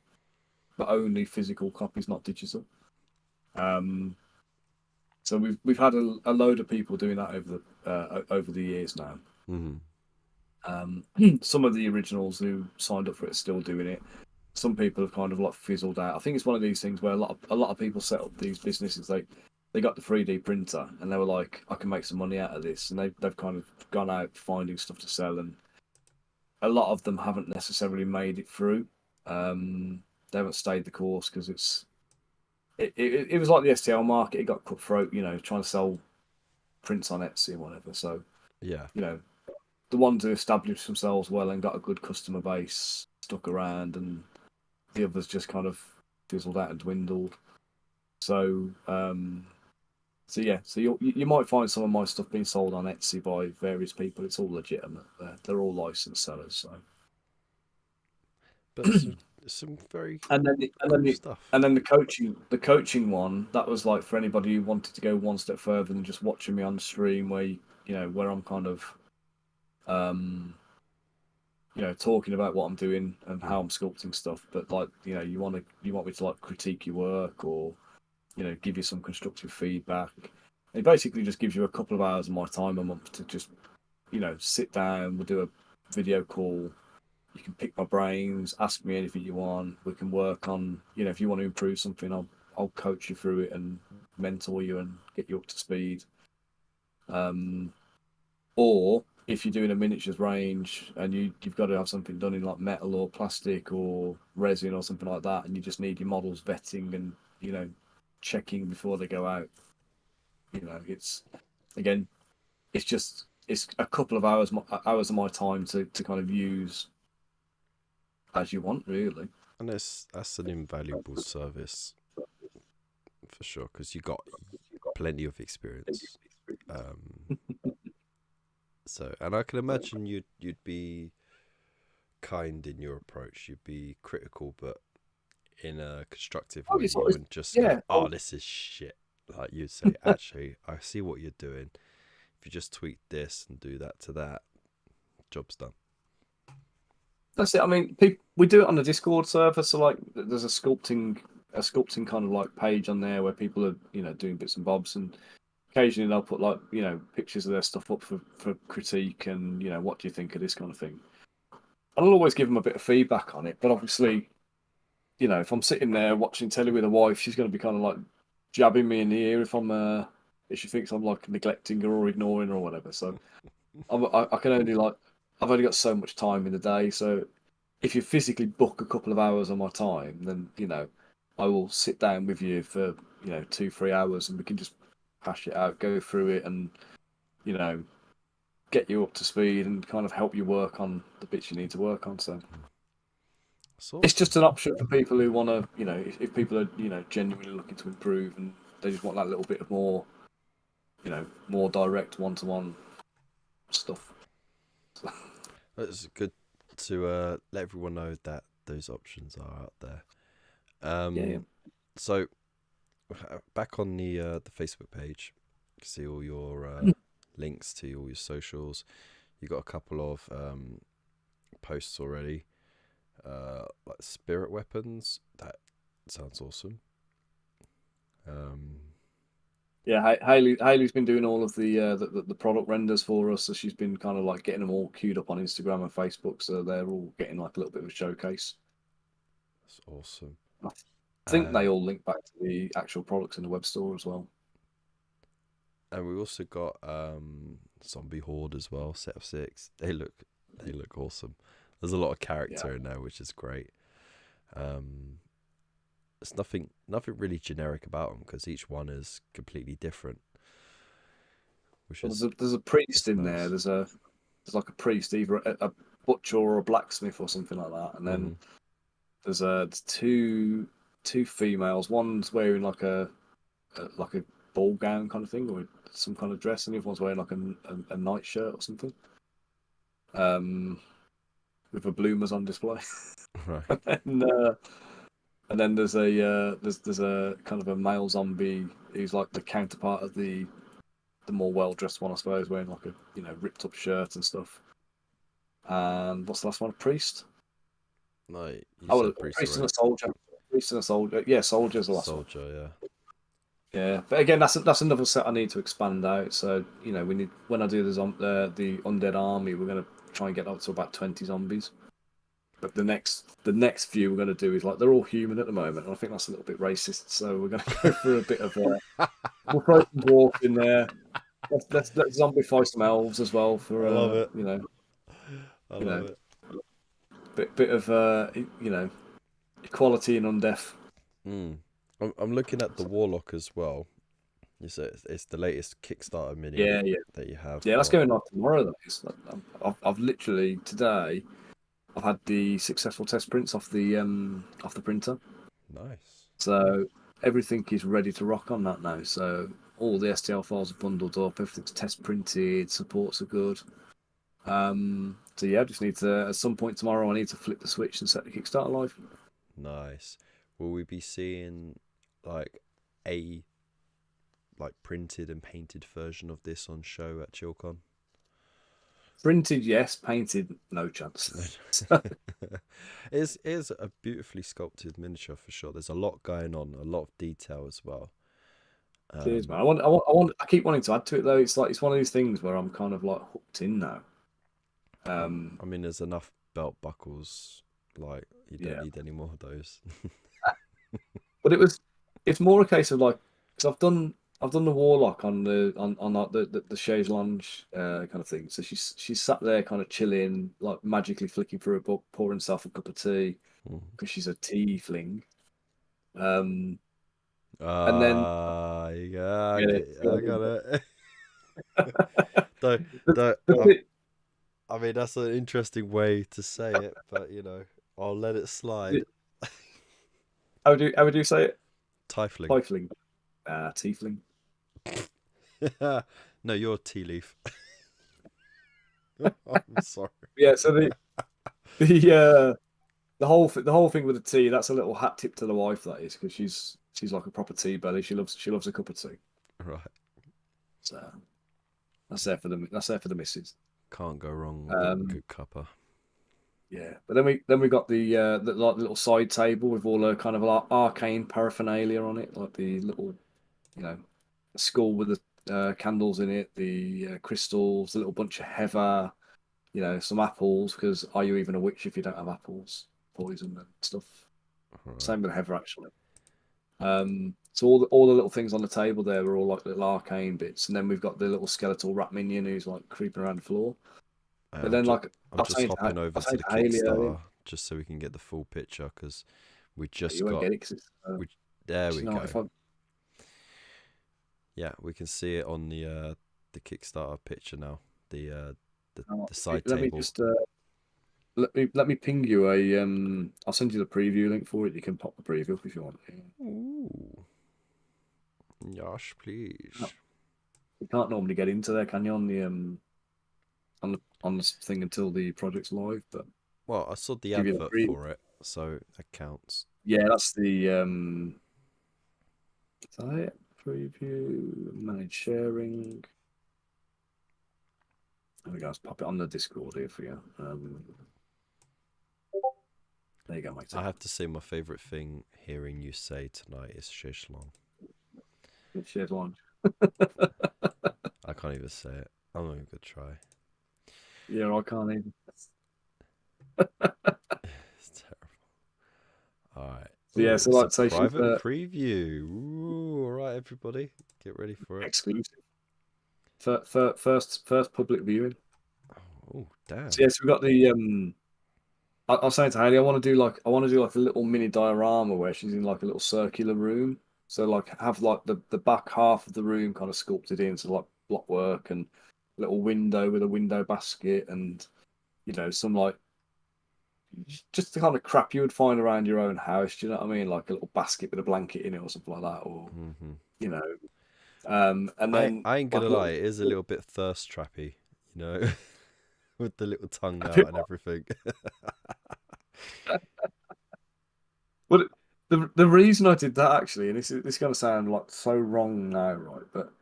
but only physical copies, not digital. So we've had a load of people doing that over the years now. Mm-hmm. Some of the originals who signed up for it are still doing it. Some people have kind of like fizzled out. I think it's one of these things where a lot of people set up these businesses. They got the 3D printer and they were like, I can make some money out of this, and they've kind of gone out finding stuff to sell, and a lot of them haven't necessarily made it through. They haven't stayed the course because it was like the STL market. It got cutthroat, trying to sell prints on Etsy and whatever. So Yeah. The ones who established themselves well and got a good customer base stuck around, and the others just kind of fizzled out and dwindled. So, so you might find some of my stuff being sold on Etsy by various people. It's all legitimate. They're all licensed sellers. So, But some very and then the, and cool then the, stuff. and then the coaching one, that was like for anybody who wanted to go one step further than just watching me on the stream, where I'm kind of um talking about what I'm doing and how I'm sculpting stuff, but like, you want me to like critique your work, or give you some constructive feedback. It basically just gives you a couple of hours of my time a month to just sit down. We'll do a video call. You can pick my brains, ask me anything you want. We can work on, if you want to improve something, I'll coach you through it and mentor you and get you up to speed. Or if you're doing a miniatures range and you've got to have something done in like metal or plastic or resin or something like that, and you just need your models vetting and checking before they go out. It's again, it's a couple of hours of my time to kind of use as you want, really. And that's an invaluable service for sure, because you got plenty of experience. So, and I can imagine you'd be kind in your approach. You'd be critical, but in a constructive way. You wouldn't just go, Yeah. "Oh, this is shit." Like you'd say, "Actually, I see what you're doing. If you just tweak this and do that to that, job's done." That's it. I mean, we do it on the Discord server, so like, there's a sculpting kind of like page on there where people are doing bits and bobs, and occasionally they'll put like pictures of their stuff up for critique, and what do you think of this kind of thing. I'll always give them a bit of feedback on it, but obviously, if I'm sitting there watching telly with a wife, she's going to be kind of like jabbing me in the ear if she thinks I'm like neglecting her or ignoring her or whatever. So I can only like, I've only got so much time in the day. So if you physically book a couple of hours of my time, then I will sit down with you for 2-3 hours, and we can just hash it out, go through it, and you know get you up to speed and kind of help you work on the bits you need to work on. So it's Awesome. just an option for people who want to, if people are genuinely looking to improve, and they just want that little bit of more, more direct one-to-one stuff. It's good to let everyone know that those options are out there. Yeah. So back on the Facebook page, you can see all your links to all your socials. You got a couple of posts already, like spirit weapons. That sounds awesome. Yeah, Haley's been doing all of the product renders for us, so she's been kind of like getting them all queued up on Instagram and Facebook, so they're all getting like a little bit of a showcase. That's awesome. I think they all link back to the actual products in the web store as well. And we also got zombie horde as well, set of 6. They look awesome. There's a lot of character in there, which is great. There's nothing really generic about them, because each one is completely different. There's a priest in nice. there. There's like a priest, either a butcher or a blacksmith or something like that, and then there's two females. One's wearing like a ball gown kind of thing, or some kind of dress, and the other one's wearing like a night shirt or something. With the bloomers on display. Right. And then there's a kind of a male zombie who's like the counterpart of the more well dressed one, I suppose, wearing like a ripped up shirt and stuff. And what's the last one? A priest? No, you Oh, said a priest priest and already. a soldier. Priest and a soldier. Yeah, soldier's the last one. Soldier, yeah. Yeah, but again, that's another set I need to expand out. So you know, we need when I do the undead army, we're gonna try and get up to about 20 zombies. But the next few we're gonna do is like they're all human at the moment, and I think that's a little bit racist. So we're gonna go for a bit of we'll throw some dwarf in there. Let's zombify some elves as well I for love it. I you love know it. bit of you know equality in undeath. Mm. I'm looking at the Warlock as well. You said it's the latest Kickstarter mini Yeah, yeah, that you have yeah. That's got. going on tomorrow. That is. I've literally today. I've had the successful test prints off the printer, Nice. so everything is ready to rock on that now. So all the STL files are bundled up, everything's test printed, supports are good. So yeah, I just need to at some point tomorrow. I need to flip the switch and set the Kickstarter live. Nice. Will we be seeing like a printed and painted version of this on show at Chillcon? Printed, yes. Painted, no chance. It's a beautifully sculpted miniature for sure. There's a lot going on, a lot of detail as well. Cheers, man. Um, I keep wanting to add to it though. It's like it's one of these things where I'm kind of like hooked in now. I mean, there's enough belt buckles. Like, you don't Yeah. need any more of those. But it's more a case of like because I've done the warlock on on like the chaise lounge kind of thing. So she's sat there kind of chilling, like magically flicking through a book, pouring herself a cup of tea Mm. because she's a tiefling. Um, and then You got, get it. I got it. Though, The, though, the bit, I mean, that's an interesting way to say it, but you know, I'll let it slide. how would you say it? Tiefling. Tiefling. Tiefling. No, you're a tea leaf. I'm sorry. Yeah. So the whole thing with the tea, that's a little hat tip to the wife, that is, because she's like a proper tea belly. She loves a cup of tea. Right. So that's there for the missus. Can't go wrong with a Um, good cuppa. yeah, but then we got the like little side table with all the kind of like arcane paraphernalia on it, like the little you know skull with the candles in it, the crystals, the little bunch of heather, some apples. Because are you even a witch if you don't have apples? Poison and stuff. Right. Same with heather actually. So all the little things on the table there were all like little arcane bits, and then we've got the little skeletal rat minion who's like creeping around the floor. But then like I'm just hopping I over was to saying the to Haley earlier, Kickstarter just so we can get the full picture because we just you won't got get it because it's we there we you know go. if I Yeah, we can see it on the Kickstarter picture now. The the side let me table. just let me ping you a I'll send you the preview link for it. You can pop the preview up if you want. Ooh. Yes, please. You can't normally get into there, can you, on the thing until the project's live? But Well, I saw the give you the advert preview. for it, so that counts. Yeah, that's the is that it? Preview, manage sharing. There we go. Let's pop it on the Discord here for you. There you go, I matey. have to say my favourite thing hearing you say tonight is shish long. Shared one. I can't even say it. I'm not even gonna try. Yeah, I can't even. It's terrible. Alright. So yeah, Ooh, so it's like a I say, she's private preview. Ooh, alright everybody. Get ready for it. exclusive. First public viewing. Oh, damn. So yes, we got the I was saying to Haley, I want to do like a little mini diorama where she's in like a little circular room. So like have like the back half of the room kind of sculpted in, so like block work and little window with a window basket and some like just the kind of crap you would find around your own house. Do you know what I mean? Like a little basket with a blanket in it or something like that, or Hmm. you know. And then I ain't like gonna a lie, little. it is a little bit thirst trappy, you know, with the little tongue out and everything. Well, the reason I did that actually, and this is going to sound like so wrong now, right? But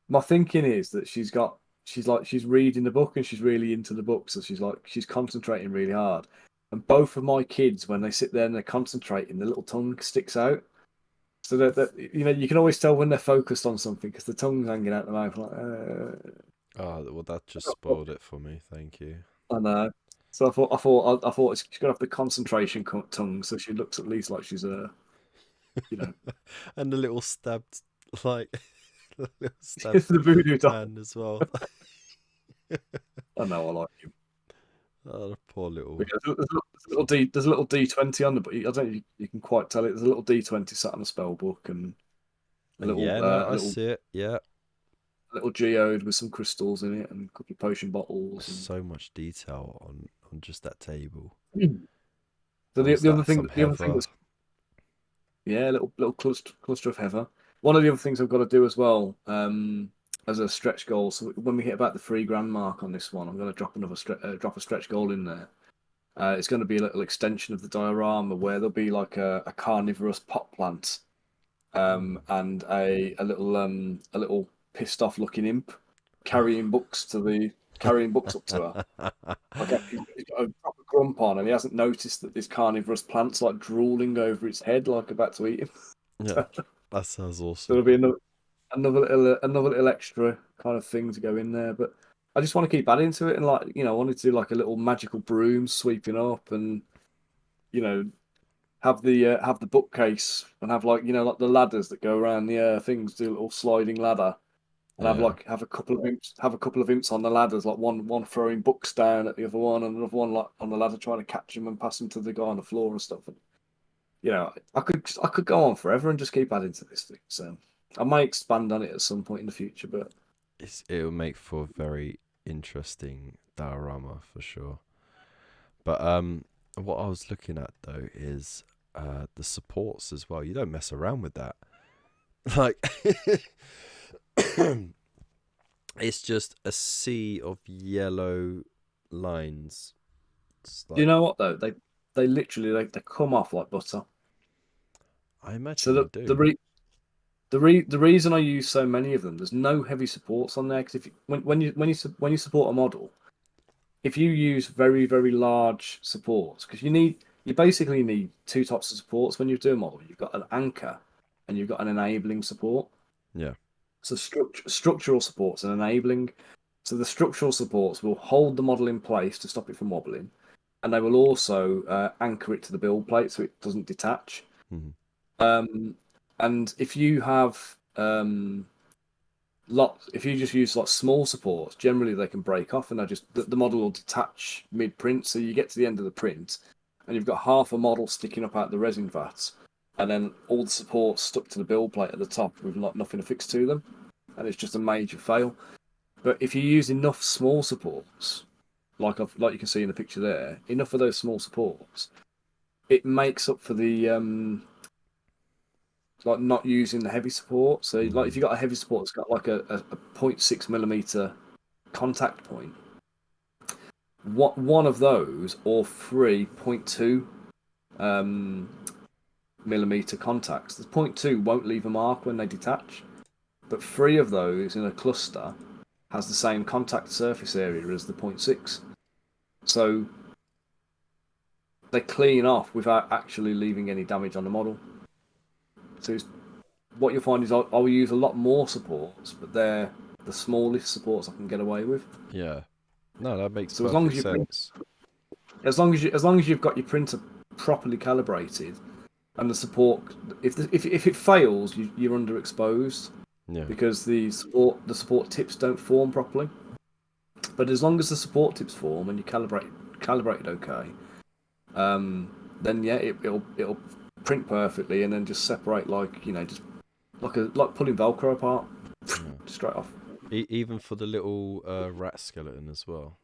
my thinking is that she's reading the book and she's really into the book, so she's concentrating really hard. And both of my kids, when they sit there and they're concentrating, the little tongue sticks out. So that you can always tell when they're focused on something because the tongue's hanging out the mouth. Like, Oh, well, that just spoiled it for me. Thank you. I know. So I thought she's gonna have the concentration tongue, so she looks at least like she's you know, And the little stabbed, like, the little stabbed the voodoo doll. hand as well. I know, I like you. Oh, the poor little. But yeah, there's a little D20 on the book. I don't know if you can quite tell it. There's a little D20 sat on the spell book and Yeah, no, I see it. Yeah, a little geode with some crystals in it and a couple of potion bottles and so much detail on just that table. so Oh, is the other that thing some the other thing heather? that's yeah, a little cluster of heather. One of the other things I've got to do as well, as a stretch goal. So when we hit about the 3 grand mark on this one, I'm going to drop drop a stretch goal in there. It's going to be a little extension of the diorama where there'll be like a carnivorous pot plant, Mm. and a little pissed off looking imp carrying books up to her. Like he's got a proper grump on, and he hasn't noticed that this carnivorous plant's like drooling over its head, like about to eat him. Yeah, that sounds So awesome. there'll be another little extra kind of thing to go in there. But I just want to keep adding to it, and like I wanted to do like a little magical broom sweeping up, and you know have the bookcase and have like like the ladders that go around the things, do a little sliding ladder, and Yeah, have a couple of imps on the ladders, like one throwing books down at the other one, and another one like on the ladder trying to catch them and pass them to the guy on the floor and stuff. And I could go on forever and just keep adding to this thing. So I might expand on it at some point in the future, but it'll make for a very interesting diorama for sure. But what I was looking at though is the supports as well. You don't mess around with that. Like, it's just a sea of yellow lines. It's do you like, know what though? They literally they come off like butter. I imagine So they the do. the reason I use so many of them, there's no heavy supports on there because if you, when you support a model, if you use very large supports, because you basically need 2 types of supports when you do a model. You've got an anchor and you've got an enabling support. Yeah. So structural supports and enabling. So the structural supports will hold the model in place to stop it from wobbling, and they will also anchor it to the build plate so it doesn't detach. Hmm. Um, and if you have if you just use like small supports, generally they can break off and the model will detach mid print. So you get to the end of the print and you've got half a model sticking up out the resin vats, and then all the supports stuck to the build plate at the top with nothing affixed to them, and it's just a major fail. But if you use enough small supports, like you can see in the picture there, enough of those small supports, it makes up for the like not using the heavy support. So like if Hmm. you got a heavy support that's got like a 0.6 millimeter contact point, one of those or 3.2 millimeter contacts, the 0.2 won't leave a mark when they detach, but 3 of those in a cluster has the same contact surface area as the 0.6. So they clean off without actually leaving any damage on the model. So what you'll find is I'll use a lot more supports, but they're the smallest supports I can get away with. Yeah. No, that makes So as long as perfect you print, sense. as long as you've got your printer properly calibrated and the support, if it fails, you're underexposed Yeah. because the support tips don't form properly. But as long as the support tips form and you calibrated okay, then yeah, it'll print perfectly and then just separate like just like pulling Velcro apart Yeah. straight off. Even for the little rat skeleton as well.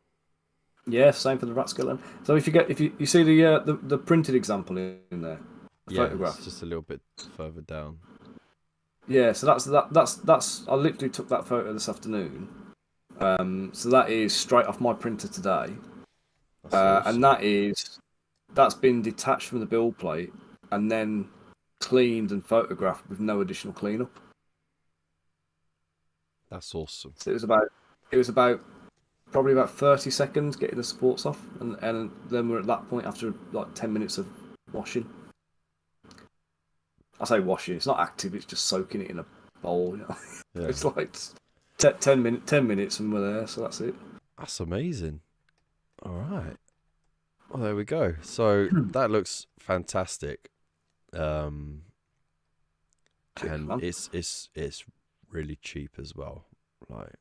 Yeah, same for the rat skeleton. So if you see the printed example in there, the Yeah, it's photograph. just a little bit further down. Yeah, so that's I literally took that photo this afternoon. So that is straight off my printer today, That's and awesome. that's been detached from the build plate and then cleaned and photographed with no additional cleanup. That's awesome. So it was about probably about 30 seconds getting the supports off, and then we're at that point after like 10 minutes of washing. I say washing. It's not active. It's just soaking it in a bowl. You know? Yeah. It's like 10 minutes and we're there. So that's it. That's amazing. All right. Well, there we go. So that looks fantastic. Um, Cheers, and man. it's really cheap as well. Like,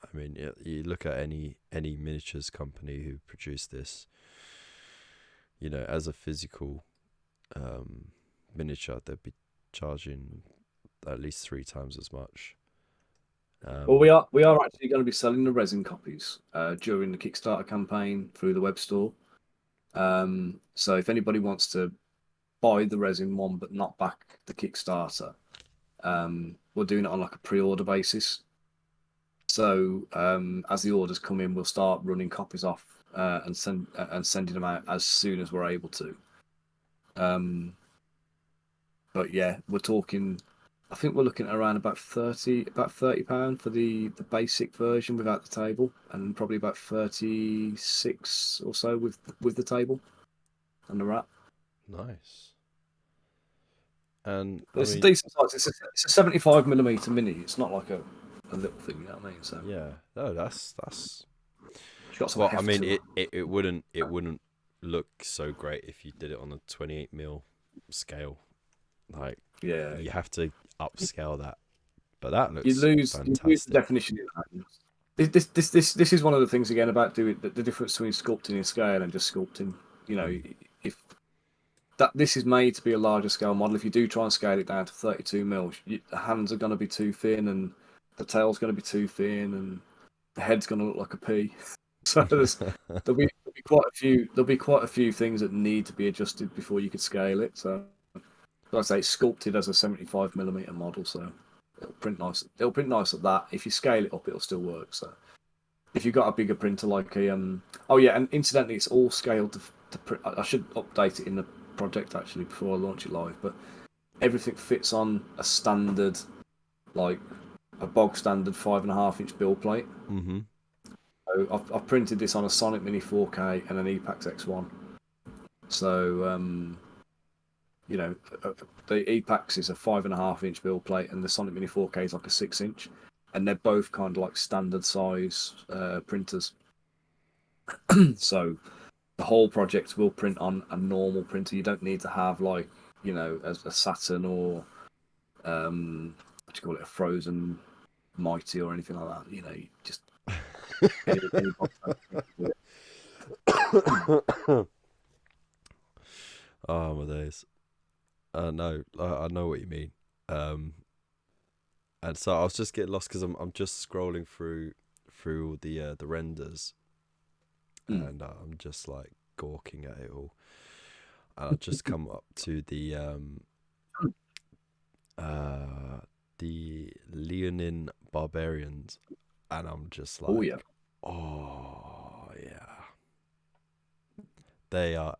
I mean, you look at any miniatures company who produce this, as a physical miniature, they'd be charging at least 3 times as much. Well, we are actually going to be selling the resin copies during the Kickstarter campaign through the web store. So if anybody wants to buy the resin one but not back the Kickstarter, we're doing it on like a pre-order basis. So as the orders come in, we'll start running copies off and sending them out as soon as we're able to. But yeah, we're talking. I think we're looking at around about £30 for the basic version without the table, and probably about 36 or so with the table and the wrap. Nice. And But I it's a mean, decent size. It's a 75mm mini. It's not like a little thing, you know what I mean? So yeah, no, that's it's got some well. I heft mean, to it. it wouldn't look so great if you did it on a 28mm scale. Like, Yeah, you have to upscale that, but that you looks lose the fantastic. definition in that. This is one of the things again about doing the difference between sculpting in scale and just sculpting. You know, Mm. if that this is made to be a larger scale model, if you do try and scale it down to 32 mil, the hands are going to be too thin, and the tail's going to be too thin, and the head's going to look like a pea. So there'll be quite a few things that need to be adjusted before you could scale it. So like I say, it's sculpted as a 75mm model, so it'll print nice. It'll print nice at that. If you scale it up, it'll still work. So if you've got a bigger printer like oh yeah, and incidentally, it's all scaled to print. I should update it in the project actually before I launch it live, but everything fits on a standard, like a bog standard 5.5 inch build plate. Mm-hmm. So I've printed this on a Sonic Mini 4K and an Epax X1. So the Epax is a 5.5 inch build plate, and the Sonic Mini 4K is like a 6 inch, and they're both kind of like standard size printers. So the whole project will print on a normal printer. You don't need to have like a Saturn or what do you call it, a Frozen Mighty or anything like that. You just any box standard Oh my days. No, I know what you mean. Um, and so I was just getting lost because I'm just scrolling through all the renders, print. and I'm just like gawking at it all. And I've just come up to uh the Leonin barbarians, and I'm just Oh yeah, like, oh yeah, they are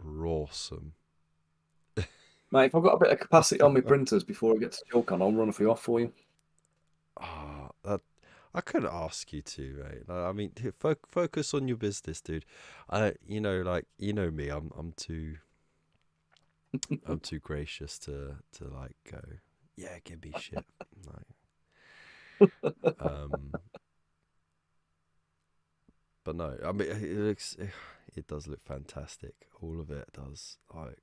awesome. mate. If I've got a bit of capacity on my printers before I get to Chillcon, I'll run a few off for you. Ah, that I could ask you to, mate. Like, I mean, focus on your business, dude. Like me. I'm too gracious to like go. Yeah, give me shit. Like, but no, I mean, it does look fantastic. All of it does. Like,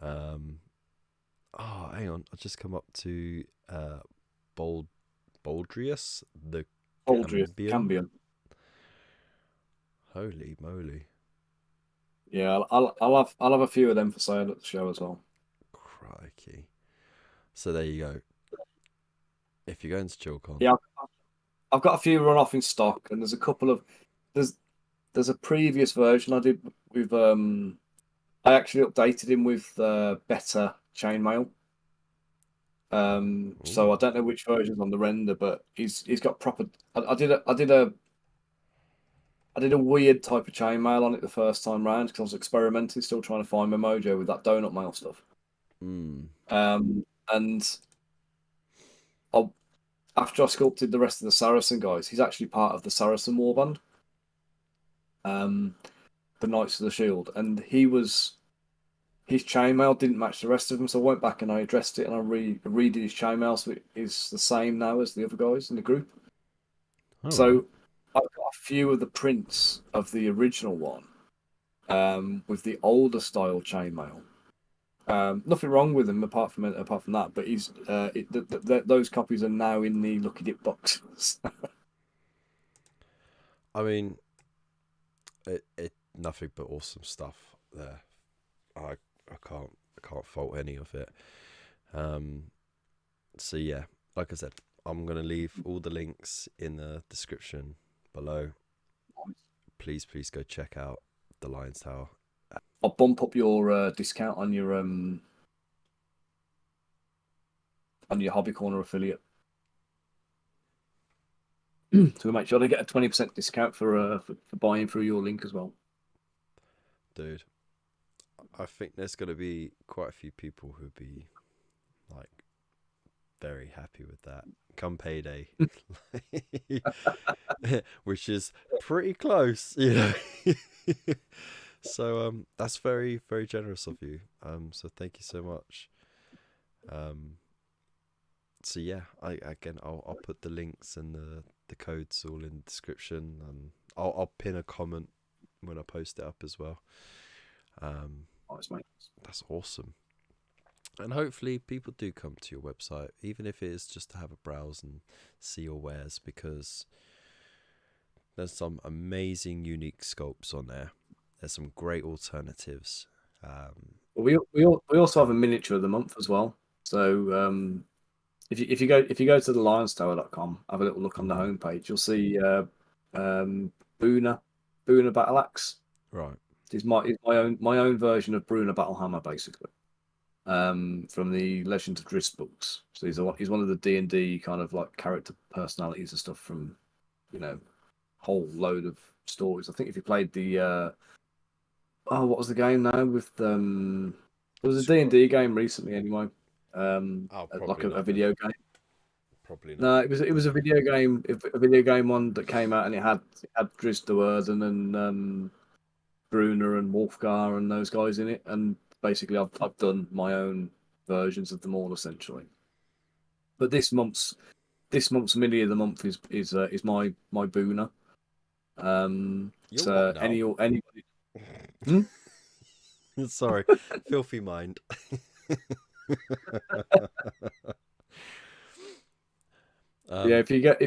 um, oh, hang on. I just come up to Bold Baldrius the Aldria, Cambion. Cambion. Holy moly. Yeah, I'll have a few of them for sale at the show as well. Crikey. So there you go. If you're going to Chillcon. Yeah, I've got a few run off in stock, and there's a couple of there's there's a previous version I did with I actually updated him with better chainmail. So Ooh. I don't know which version's on the render, but he's got proper. I did a weird type of chainmail on it the first time round because I was experimenting, still trying to find my mojo with that donut mail stuff. Mm. And I, after I sculpted the rest of the Saracen guys, he's actually part of the Saracen warband, the Knights of the Shield, and he his chainmail didn't match the rest of them, so I went back and I addressed it and I redid his chainmail so it is the same now as the other guys in the group. All right. So I've got a few of the prints of the original one, with the older style chainmail. Nothing wrong with them apart from that, but those copies are now in the Lucky Dip boxes. I mean, it nothing but awesome stuff there. I can't fault any of it. So yeah, like I said, I'm gonna leave all the links in the description below. Please go check out the Lion's Tower. I'll bump up your discount on your Hobby Corner affiliate. So we make sure they get a 20% discount for buying through your link as well. Dude, I think there's gonna be quite a few people who'd be like very happy with that come payday. Which is pretty close, you know. So that's very generous of you. So thank you so much. So yeah, I'll put the links and the codes all in the description, and I'll pin a comment when I post it up as well. Nice, mate. That's awesome. And hopefully people do come to your website, even if it is just to have a browse and see your wares, because there's some amazing unique sculpts on there. There's some great alternatives. We also have a miniature of the month as well. So if you go to the lionstower.com, have a little look on the homepage, you'll see Boona Battle Axe. Right. It's my own version of Bruna Battle Hammer, basically. From the Legend of Drizzt books. So he's one of the D&D kind of like character personalities and stuff from, whole load of stories. I think if you played the what was the game now with there was a D&D game recently anyway. Like a video game. Probably not. No, it was a video game one that came out, and it had Drizzt Do'Urden and Bruna and Wolfgar and those guys in it, and basically I've done my own versions of them all essentially. But this month's mini of the month is my Boona. You're what now? Anybody. Sorry, filthy mind. Yeah, if you get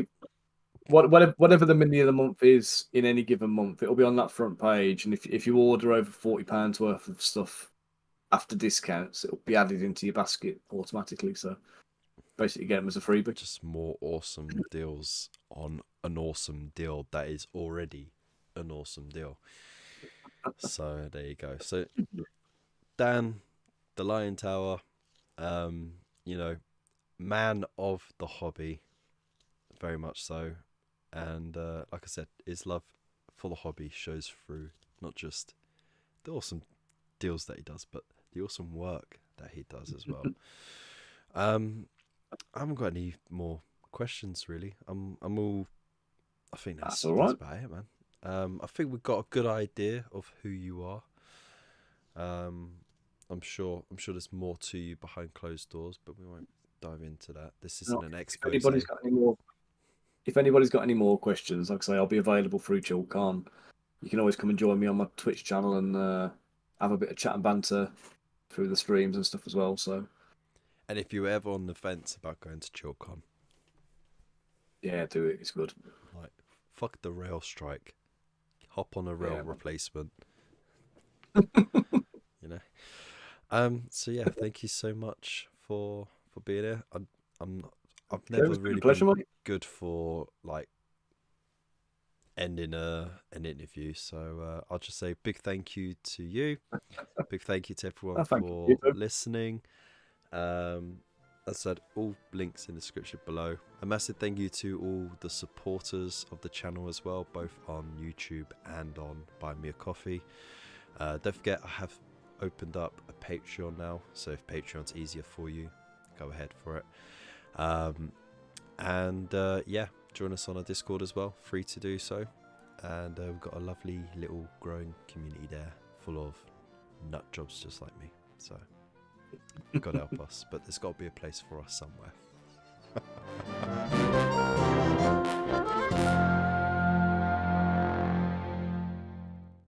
whatever the mini of the month is in any given month, it'll be on that front page, and if you order over £40 worth of stuff after discounts, it'll be added into your basket automatically. So basically, get them as a freebie. Just more awesome deals on an awesome deal that is already an awesome deal. So there you go. So Dan, the Lion Tower, man of the hobby, very much so, and like I said, his love for the hobby shows through not just the awesome deals that he does, but the awesome work that he does as well. I haven't got any more questions really. I'm all. I think that's all right. That's about it, man. I think we've got a good idea of who you are. I'm sure there's more to you behind closed doors, but we won't dive into that. This isn't an expose. If anybody's got any more questions, like I say, I'll be available through Chillcon. You can always come and join me on my Twitch channel and have a bit of chat and banter through the streams and stuff as well. So, and if you're ever on the fence about going to Chillcon, yeah, do it. It's good. Like, fuck the rail strike. Hop on a rail replacement. So yeah, thank you so much for being here. I've never really been good for like ending an interview, so I'll just say big thank you to you. Big thank you to everyone for listening. As I said, all links in the description below. A massive thank you to all the supporters of the channel as well, both on YouTube and on Buy Me a Coffee. Don't forget, I have opened up a Patreon now, so if Patreon's easier for you, go ahead for it. Yeah, join us on our Discord as well, free to do so. And we've got a lovely little growing community there, full of nut jobs just like me. So God help us, but there's got to be a place for us somewhere.